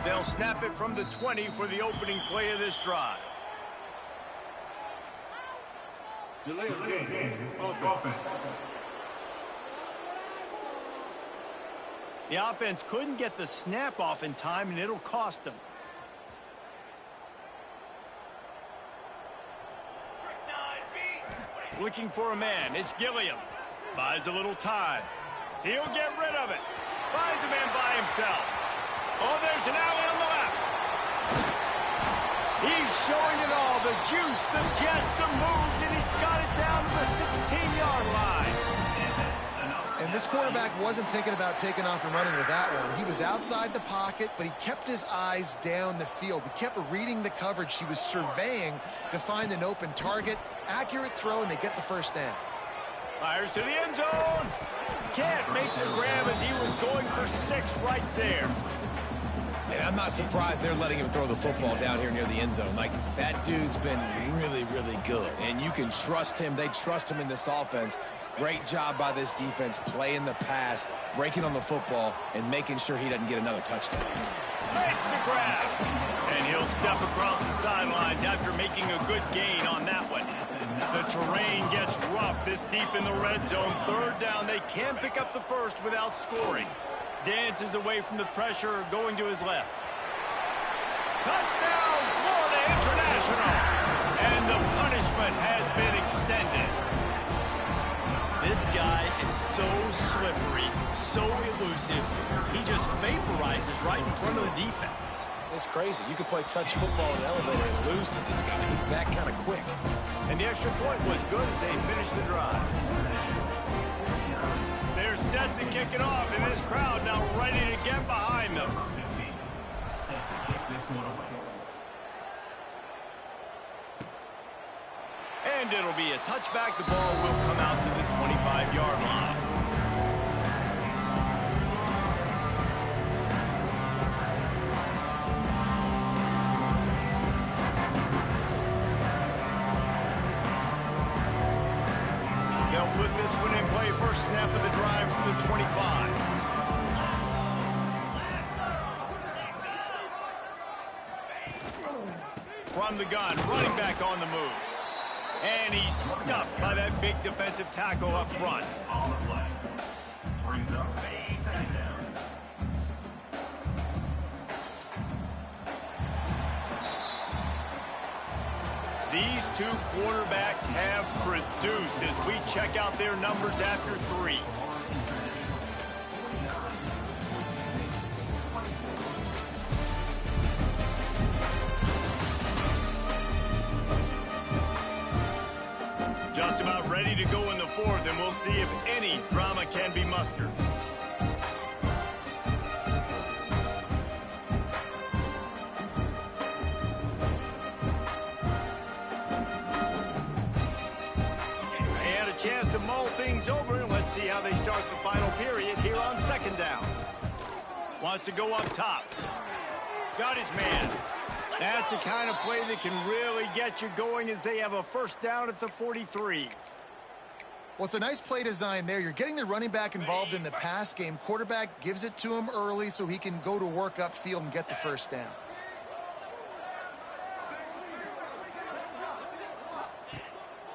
They'll snap it from the 20 for the opening play of this drive. Delay of game. Offense. The offense couldn't get the snap off in time, and it'll cost them. Looking for a man. It's Gilliam. Buys a little time. He'll get rid of it. Finds a man by himself. Oh, there's an alley on the left. He's showing it all. The juice, the jets, the moves, and he's got it down to the 16-yard line. And this quarterback wasn't thinking about taking off and running with that one. He was outside the pocket, but he kept his eyes down the field. He kept reading the coverage. He was surveying to find an open target. Accurate throw, and they get the 1st down. Fires to the end zone. Can't make the grab as he was going for 6 right there. And I'm not surprised they're letting him throw the football down here near the end zone. Like, that dude's been really, really good. And you can trust him. They trust him in this offense. Great job by this defense playing the pass, breaking on the football, and making sure he doesn't get another touchdown. Makes the grab. And he'll step across the sidelines after making a good gain on that one. The terrain gets rough this deep in the red zone. 3rd down. They can pick up the 1st without scoring. Dances away from the pressure, going to his left. Touchdown, Florida International! And the punishment has been extended. This guy is so slippery, so elusive. He just vaporizes right in front of the defense. It's crazy. You could play touch football in the elevator and lose to this guy. He's that kind of quick. And the extra point was good as they finished the drive. They're set to kick it off, and this crowd now ready to get behind them. Set to kick this one away. And it'll be a touchback. The ball will come out to the 25-yard line. They'll put this one in play. First snap of the drive from the 25. From the gun, running back on the move. And he's stuffed by that big defensive tackle up front. On the play. Brings up a second down. These two quarterbacks have produced as we check out their numbers after 3. Just about ready to go in the 4th, and we'll see if any drama can be mustered. They had a chance to mull things over, and let's see how they start the final period here on 2nd down. Wants to go up top. Got his man. That's the kind of play that can really get you going as they have a 1st down at the 43. Well, it's a nice play design there. You're getting the running back involved in the pass game. Quarterback gives it to him early so he can go to work upfield and get the 1st down.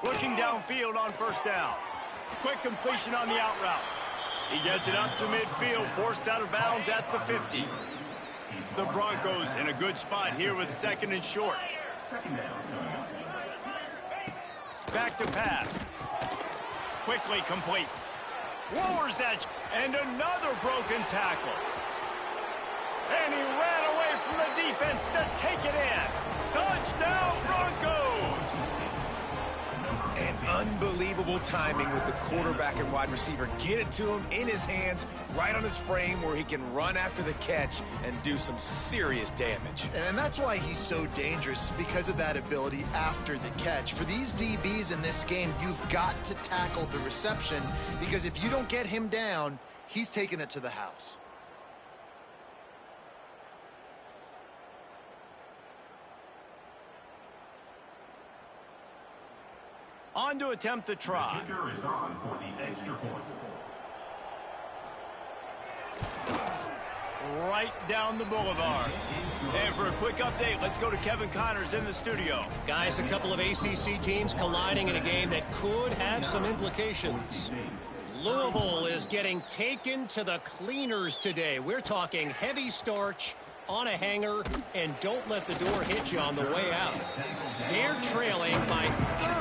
Looking downfield on 1st down. Quick completion on the out route. He gets it up to midfield, forced out of bounds at the 50. The Broncos in a good spot here with 2nd and short. Back to pass. Quickly complete. Lowers that. And another broken tackle. And he ran away from the defense to take it in. Touchdown, Broncos! And unbelievable timing with the quarterback and wide receiver. Get it to him in his hands, right on his frame where he can run after the catch and do some serious damage. And that's why he's so dangerous, because of that ability after the catch. For these DBs in this game, you've got to tackle the reception, because if you don't get him down, he's taking it to the house. On to attempt the try. The kicker is on for the extra point. Right down the boulevard. And for a quick update, let's go to Kevin Connors in the studio. Guys, a couple of ACC teams colliding in a game that could have some implications. Louisville is getting taken to the cleaners today. We're talking heavy starch on a hanger, and don't let the door hit you on the way out. They're trailing by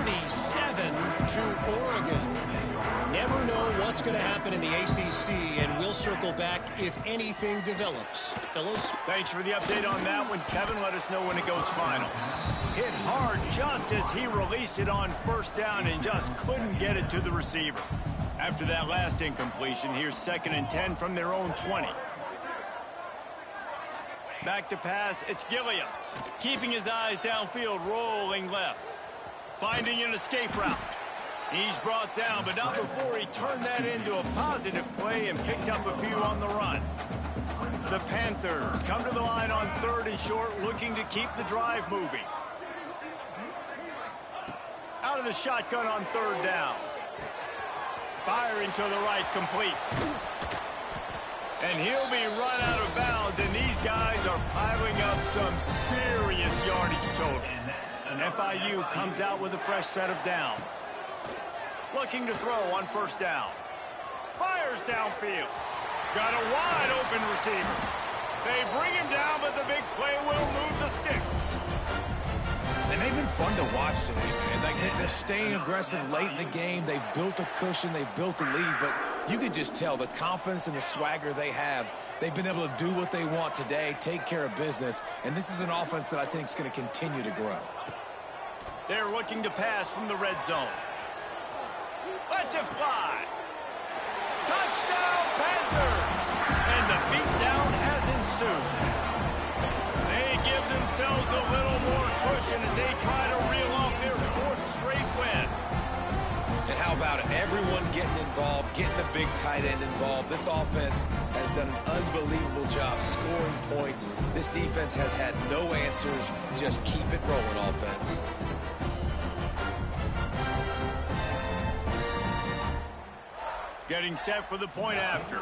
37 to Oregon. Never know what's going to happen in the ACC, and we'll circle back if anything develops. Fellas? Thanks for the update on that one, Kevin. Let us know when it goes final. Hit hard just as he released it on 1st down and just couldn't get it to the receiver. After that last incompletion, here's 2nd and 10 from their own 20. Back to pass, it's Gilliam. Keeping his eyes downfield, rolling left. Finding an escape route. He's brought down, but not before he turned that into a positive play and picked up a few on the run. The Panthers come to the line on 3rd and short, looking to keep the drive moving. Out of the shotgun on 3rd down. Firing to the right, complete. And he'll be run out of bounds, and these guys are piling up some serious yardage totals. FIU comes out with a fresh set of downs. Looking to throw on 1st down. Fires downfield. Got a wide open receiver. They bring him down, but the big play will move the sticks. And they've been fun to watch today, man. They're staying aggressive late in the game. They've built a cushion. They've built a lead. But you can just tell the confidence and the swagger they have. They've been able to do what they want today, take care of business. And this is an offense that I think is going to continue to grow. They're looking to pass from the red zone. Let's it fly. Touchdown, Panthers! And the beatdown has ensued. They give themselves a little more cushion as they try to reel off their 4th straight win. And how about it? Everyone getting involved, getting the big tight end involved. This offense has done an unbelievable job scoring points. This defense has had no answers. Just keep it rolling, offense. Getting set for the point after.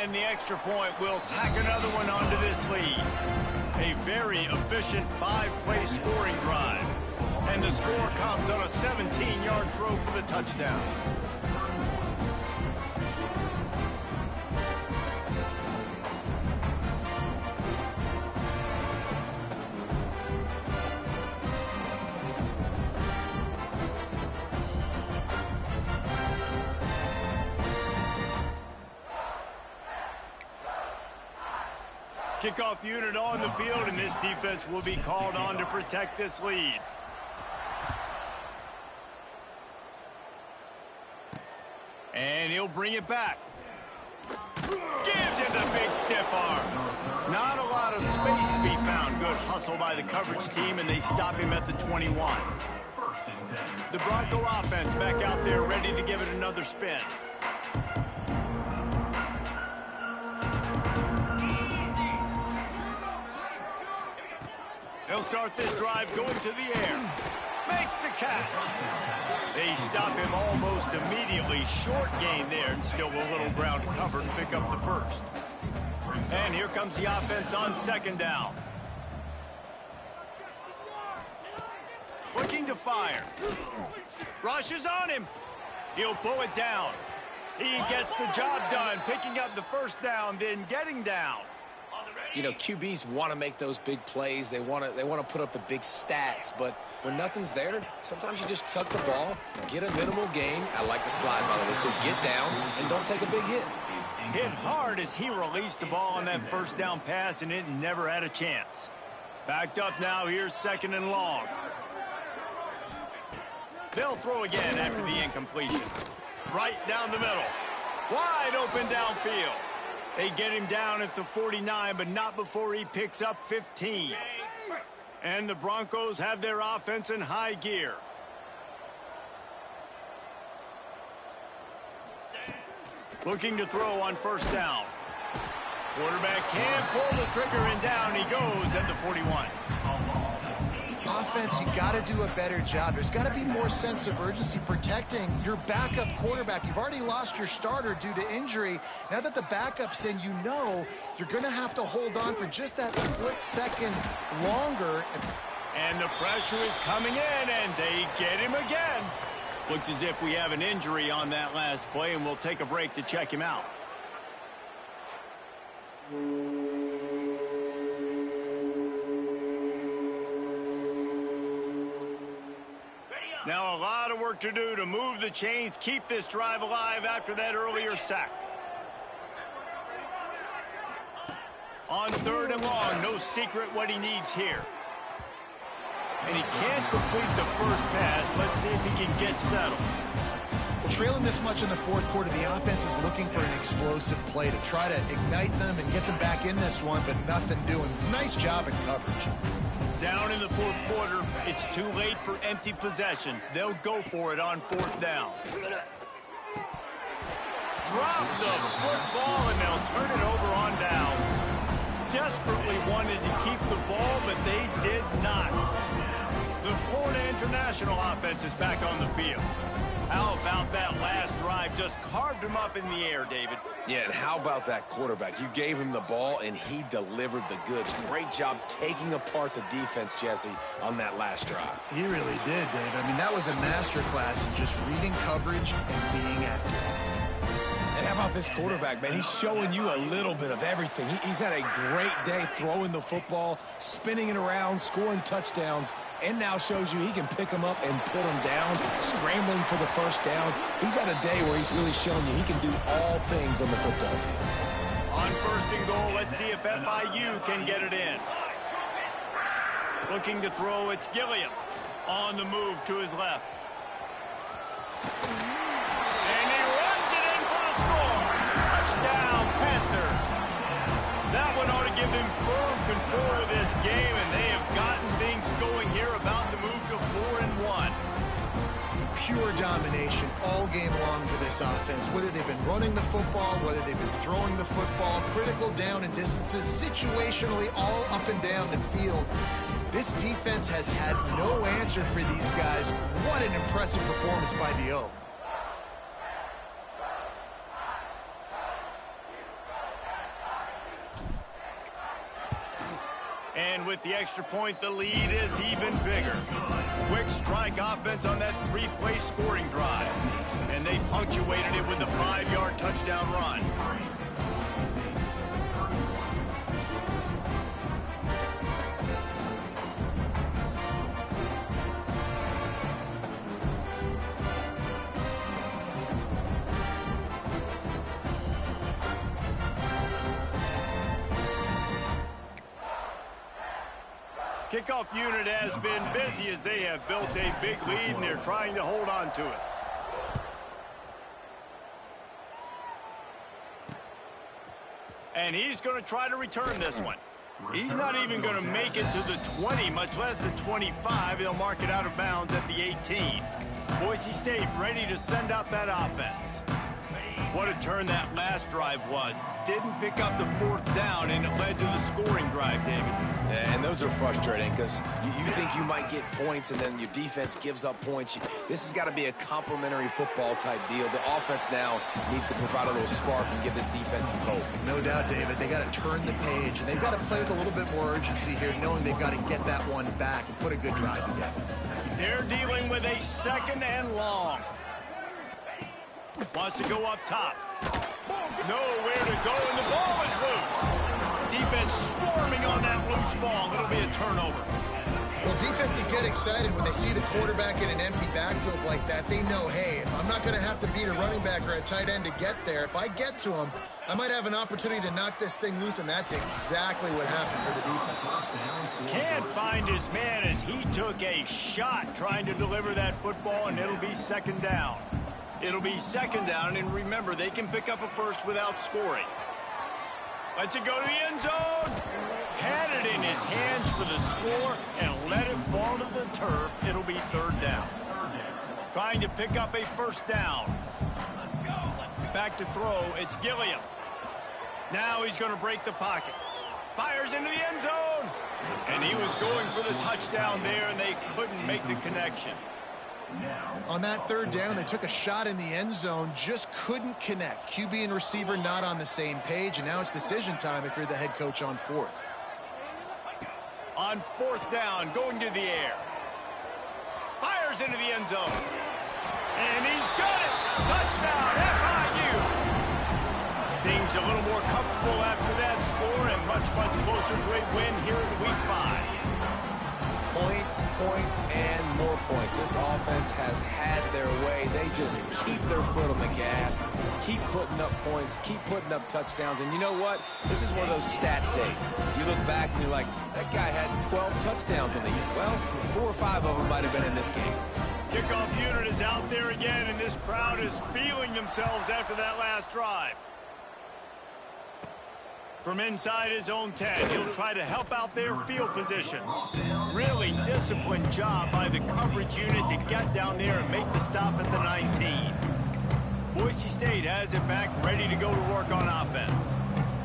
And the extra point will tack another one onto this lead. A very efficient 5-play scoring drive. And the score comes on a 17-yard throw for the touchdown. Kickoff unit on the field, and this defense will be called on to protect this lead. And he'll bring it back. Gives him the big stiff arm. Not a lot of space to be found. Good hustle by the coverage team, and they stop him at the 21. The Bronco offense back out there ready to give it another spin. He'll start this drive going to the air. Makes the catch. They stop him almost immediately. Short gain there, and still a little ground to cover to pick up the first. And here comes the offense on second down. Looking to fire. Rushes on him. He'll pull it down. He gets the job done, picking up the first down, then getting down. You know, QBs want to make those big plays. They want to put up the big stats. But when nothing's there, sometimes you just tuck the ball, get a minimal gain. I like the slide, by the way, to get down and don't take a big hit. Hit hard as he released the ball on that first down pass, and it never had a chance. Backed up now. Here's second and long. They'll throw again after the incompletion. Right down the middle. Wide open downfield. They get him down at the 49, but not before he picks up 15. And the Broncos have their offense in high gear. Looking to throw on first down. Quarterback can pull the trigger, and down he goes at the 41. Offense, you got to do a better job. There's got to be more sense of urgency protecting your backup quarterback. You've already lost your starter due to injury. Now that the backup's in, you know you're going to have to hold on for just that split second longer. And the pressure is coming in, and they get him again. Looks as if we have an injury on that last play, and we'll take a break to check him out. Now a lot of work to do to move the chains, keep this drive alive after that earlier sack. On third and long, no secret what he needs here. And he can't complete the first pass. Let's see if he can get settled. Well, trailing this much in the fourth quarter, the offense is looking for an explosive play to try to ignite them and get them back in this one, but nothing doing. Nice job in coverage. Down in the fourth quarter, it's too late for empty possessions. They'll go for it on fourth down. Drop the football, and they'll turn it over on downs. Desperately wanted to keep the ball, but they did not. The Florida International offense is back on the field. How about that last drive? Just carved him up in the air, David. Yeah, and how about that quarterback? You gave him the ball, and he delivered the goods. Great job taking apart the defense, Jesse, on that last drive. He really did, David. I mean, that was a masterclass in just reading coverage and being accurate. And how about this quarterback, man? He's showing you a little bit of everything. He's had a great day throwing the football, spinning it around, scoring touchdowns, and now shows you he can pick them up and put them down, scrambling for the first down. He's had a day where he's really showing you he can do all things on the football field. On first and goal, let's see if FIU can get it in. Looking to throw, it's Gilliam. On the move to his left. Touchdown, Panthers. That one ought to give them firm control of this game, and they have gotten things going here, about to move to 4-1. Pure domination all game long for this offense. Whether they've been running the football, whether they've been throwing the football, critical down and distances, situationally all up and down the field. This defense has had no answer for these guys. What an impressive performance by the O. And with the extra point, the lead is even bigger. Quick strike offense on that 3-play scoring drive. And they punctuated it with a 5-yard touchdown run. Kickoff unit has been busy as they have built a big lead and they're trying to hold on to it. And he's going to try to return this one. He's not even going to make it to the 20, much less the 25. They'll mark it out of bounds at the 18. Boise State ready to send out that offense. What a turn that last drive was. Didn't pick up the 4th down, and it led to the scoring drive, David. Yeah, and those are frustrating because you think you might get points, and then your defense gives up points. This has got to be a complementary football type deal. The offense now needs to provide a little spark and give this defense some hope. No doubt, David. They got to turn the page, and they've got to play with a little bit more urgency here, knowing they've got to get that one back and put a good drive together. They're dealing with a 2nd and long. Wants to go up top. Nowhere to go, and the ball is loose. Defense swarming on that loose ball. It'll be a turnover. Well, defenses get excited when they see the quarterback in an empty backfield like that. They know, hey, I'm not going to have to beat a running back or a tight end to get there. If I get to him, I might have an opportunity to knock this thing loose, and that's exactly what happened for the defense. Can't find his man as he took a shot trying to deliver that football, and it'll be 2nd down. It'll be 2nd down, and remember, they can pick up a first without scoring. Lets it go to the end zone. Had it in his hands for the score and let it fall to the turf. It'll be 3rd down. Trying to pick up a 1st down. Back to throw. It's Gilliam. Now he's going to break the pocket. Fires into the end zone. And he was going for the touchdown there, and they couldn't make the connection. On that 3rd down, they took a shot in the end zone, just couldn't connect. QB and receiver not on the same page, and now it's decision time if you're the head coach on 4th. On 4th down, going to the air. Fires into the end zone. And he's got it. Touchdown, FIU. Things a little more comfortable after that score and much, much closer to a win here in Week 5. Points, points, and more points. This offense has had their way. They just keep their foot on the gas, keep putting up points, keep putting up touchdowns. And you know what? This is one of those stats days. You look back and you're like, that guy had 12 touchdowns in the year. Well, 4 or 5 of them might have been in this game. Kickoff unit is out there again, and this crowd is feeling themselves after that last drive. From inside his own 10, he'll try to help out their field position. Really disciplined job by the coverage unit to get down there and make the stop at the 19. Boise State has it back, ready to go to work on offense.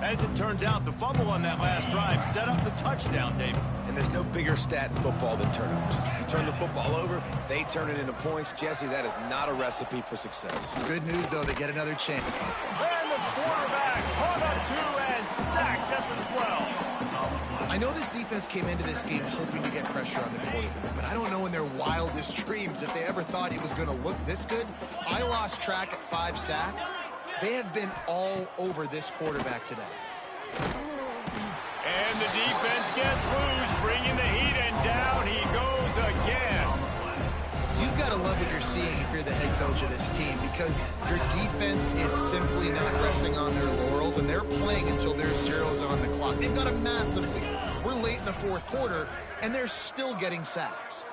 As it turns out, the fumble on that last drive set up the touchdown, David. And there's no bigger stat in football than turnovers. You turn the football over, they turn it into points. Jesse, that is not a recipe for success. Good news, though, they get another chance. And the quarterback caught up to and sacked at the 12. I know this defense came into this game hoping to get pressure on the quarterback, but I don't know in their wildest dreams if they ever thought he was going to look this good. I lost track at 5 sacks. They have been all over this quarterback today. And the defense gets loose, bringing the heat, and down he goes again. You've got to love what you're seeing if you're the head coach of this team, because your defense is simply not resting on their laurels, and they're playing until there's zeros on the clock. They've got a massive lead. We're late in the 4th quarter, and they're still getting sacks.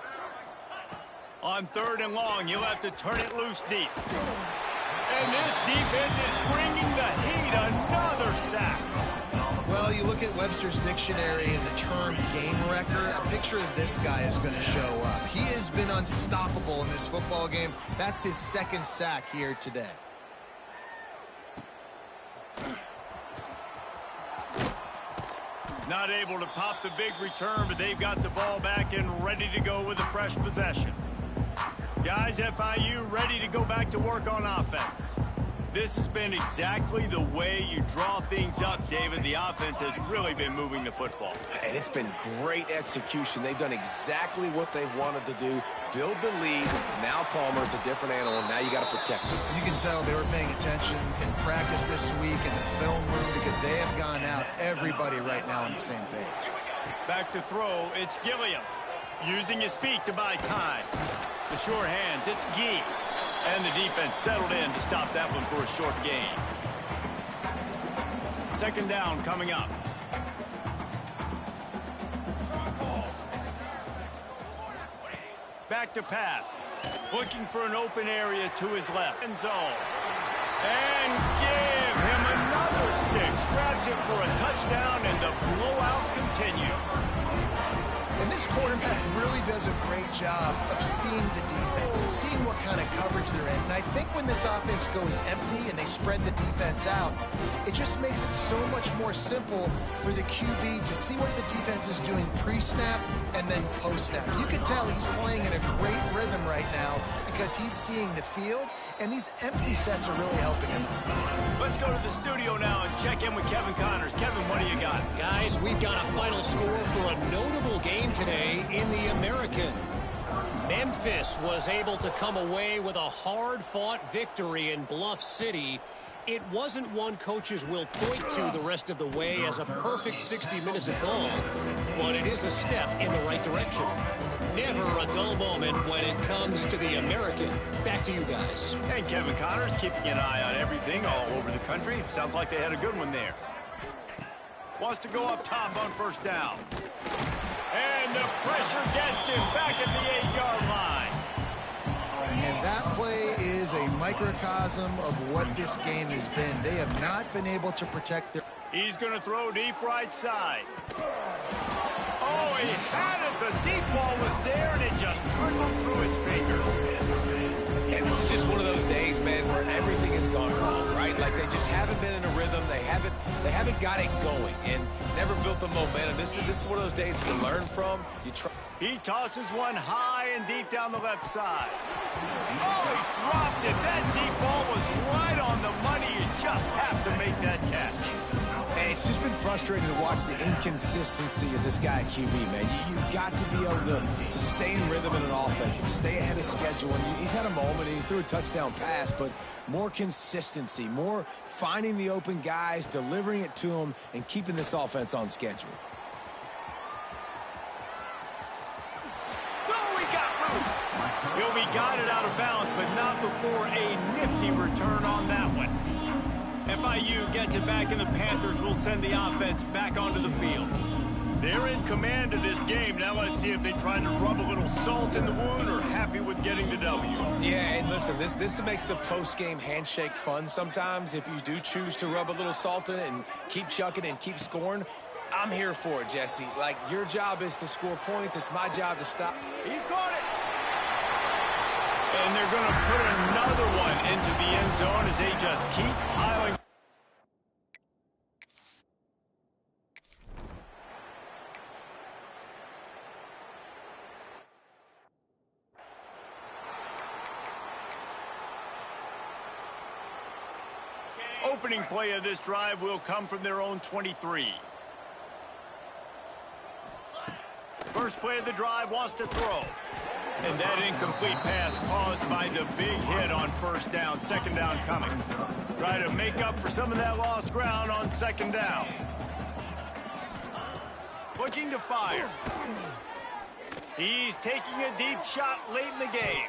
On 3rd and long, you'll have to turn it loose deep. And this defense is bringing the heat. Another sack. Well, you look at Webster's dictionary and the term game wrecker, a picture of this guy is going to show up. He has been unstoppable in this football game. That's his 2nd sack here today. Not able to pop the big return, but they've got the ball back and ready to go with a fresh possession. Guys, FIU ready to go back to work on offense. This has been exactly the way you draw things up, David. The offense has really been moving the football. And it's been great execution. They've done exactly what they've wanted to do. Build the lead. Now Palmer's a different animal. Now you got to protect him. You can tell they were paying attention in practice this week in the film room because they have gone out, everybody right now on the same page. Back to throw, it's Gilliam. Using his feet to buy time. The sure hands, it's Gee. And the defense settled in to stop that one for a short gain. Second down coming up. Back to pass. Looking for an open area to his left. End zone. And give him another 6. Grabs him for a touchdown, and the blowout continues. And this quarterback really does a great job of seeing the defense and seeing what kind of coverage they're in. And I think when this offense goes empty and they spread the defense out, it just makes it so much more simple for the QB to see what the defense is doing pre-snap and then post-snap. You can tell he's playing in a great rhythm right now because he's seeing the field, and these empty sets are really helping him. Let's go to the studio now and check in with Kevin Connors. Kevin, what do you got? Guys, we've got a final score for a notable game today in the American. Memphis was able to come away with a hard-fought victory in Bluff City. It wasn't one coaches will point to the rest of the way as a perfect 60 minutes of ball, but it is a step in the right direction. Never a dull moment when it comes to the American. Back to you guys. And Kevin Connors keeping an eye on everything all over the country. Sounds like they had a good one there. Wants to go up top on first down. And the pressure gets him back at the 8-yard line. And that play is a microcosm of what this game has been. They have not been able to protect their... He's going to throw deep right side. Oh, he had it. The deep ball was there, and it just trickled through his fingers. And this is just one of those days, man, where everything has gone wrong, right? Like they just haven't been in a rhythm. They haven't got it going and never built the momentum. This is one of those days you learn from. He tosses one high and deep down the left side. Oh, he dropped it. That deep ball was right on the money. You just have to make that catch. And it's just been frustrating to watch the inconsistency of this guy at QB, man. You've got to be able to stay in rhythm in an offense, to stay ahead of schedule. And he's had a moment, and he threw a touchdown pass, but more consistency, more finding the open guys, delivering it to them, and keeping this offense on schedule. He'll be guided out of bounds, but not before a nifty return on that one. FIU gets it back, and the Panthers will send the offense back onto the field. They're in command of this game. Now let's see if they try to rub a little salt in the wound or happy with getting the W. Yeah, and listen, this makes the post-game handshake fun sometimes. If you do choose to rub a little salt in it and keep chucking and keep scoring, I'm here for it, Jesse. Like, your job is to score points. It's my job to stop. He caught it. And they're going to put another one into the end zone as they just keep piling. Opening play of this drive will come from their own 23. First play of the drive, wants to throw. And that incomplete pass caused by the big hit on first down. Second down coming. Try to make up for some of that lost ground on second down. Looking to fire. He's taking a deep shot late in the game.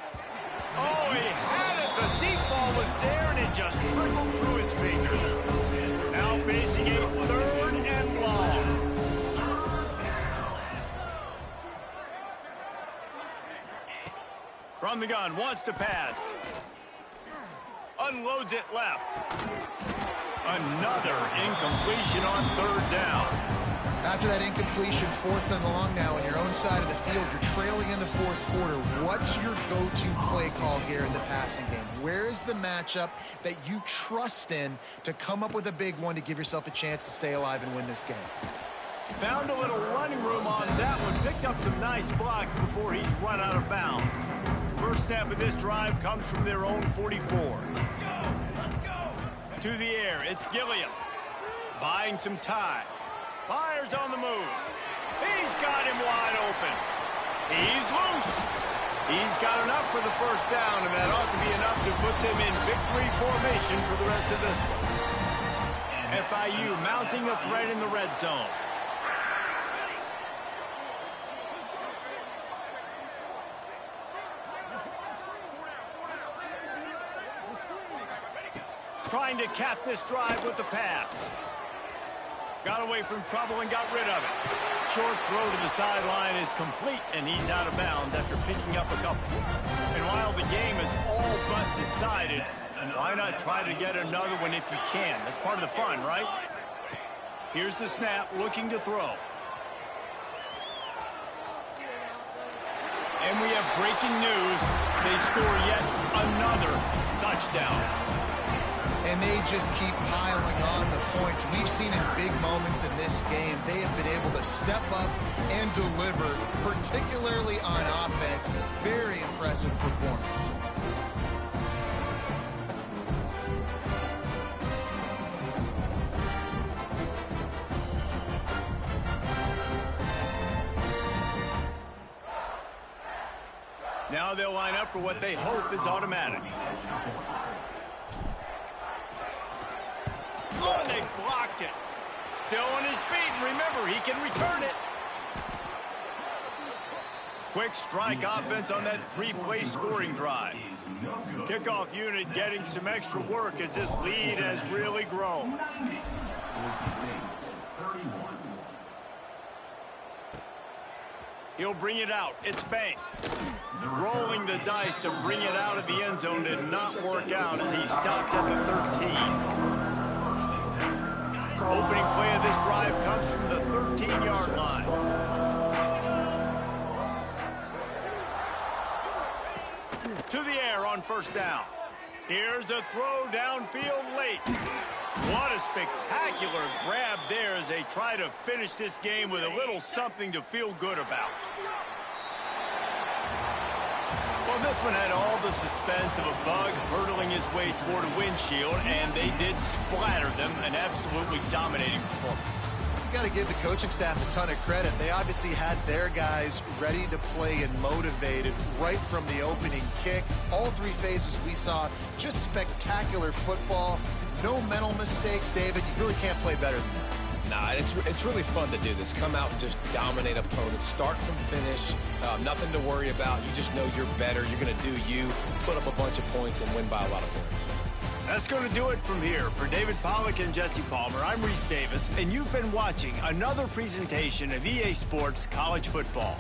Oh, he had it. The deep ball was there, and it just trickled through his fingers. Now facing a third and long. From the gun, wants to pass. Unloads it left. Another incompletion on third down. After that incompletion, fourth and long now on your own side of the field, you're trailing in the fourth quarter. What's your go-to play call here in the passing game? Where is the matchup that you trust in to come up with a big one to give yourself a chance to stay alive and win this game? Found a little running room on that one. Picked up some nice blocks before he's run out of bounds. First snap of this drive comes from their own 44. To the air, it's Gilliam. Buying some time. Fires on the move. He's got him wide open. He's loose. He's got enough for the first down, and that ought to be enough to put them in victory formation for the rest of this one. FIU mounting a threat in the red zone. Trying to cap this drive with the pass. Got away from trouble and got rid of it. Short throw to the sideline is complete, and he's out of bounds after picking up a couple. And while the game is all but decided, why not try to get another one if you can? That's part of the fun, right? Here's the snap, looking to throw. And we have breaking news. They score yet another touchdown. And they just keep piling on the points. We've seen in big moments in this game, they have been able to step up and deliver, particularly on offense. Very impressive performance. Now they'll line up for what they hope is automatic. Oh, and they blocked it. Still on his feet, and remember, he can return it. Quick strike offense on that three-play scoring drive. Kickoff unit getting some extra work as this lead has really grown. He'll bring it out. It's Banks. Rolling the dice to bring it out of the end zone did not work out as he stopped at the 13. Opening play of this drive comes from the 13-yard line. To the air on first down. Here's a throw downfield late. What a spectacular grab there as they try to finish this game with a little something to feel good about. Well, this one had all the suspense of a bug hurtling his way toward a windshield, and they did splatter them, an absolutely dominating performance. You got to give the coaching staff a ton of credit. They obviously had their guys ready to play and motivated right from the opening kick. All three phases we saw, just spectacular football. No mental mistakes, David. You really can't play better than that. Nah, it's really fun to do this. Come out and just dominate opponents. Start from finish. Nothing to worry about. You just know you're better. You're going to do you, put up a bunch of points, and win by a lot of points. That's going to do it from here. For David Pollack and Jesse Palmer, I'm Reese Davis, and you've been watching another presentation of EA Sports College Football.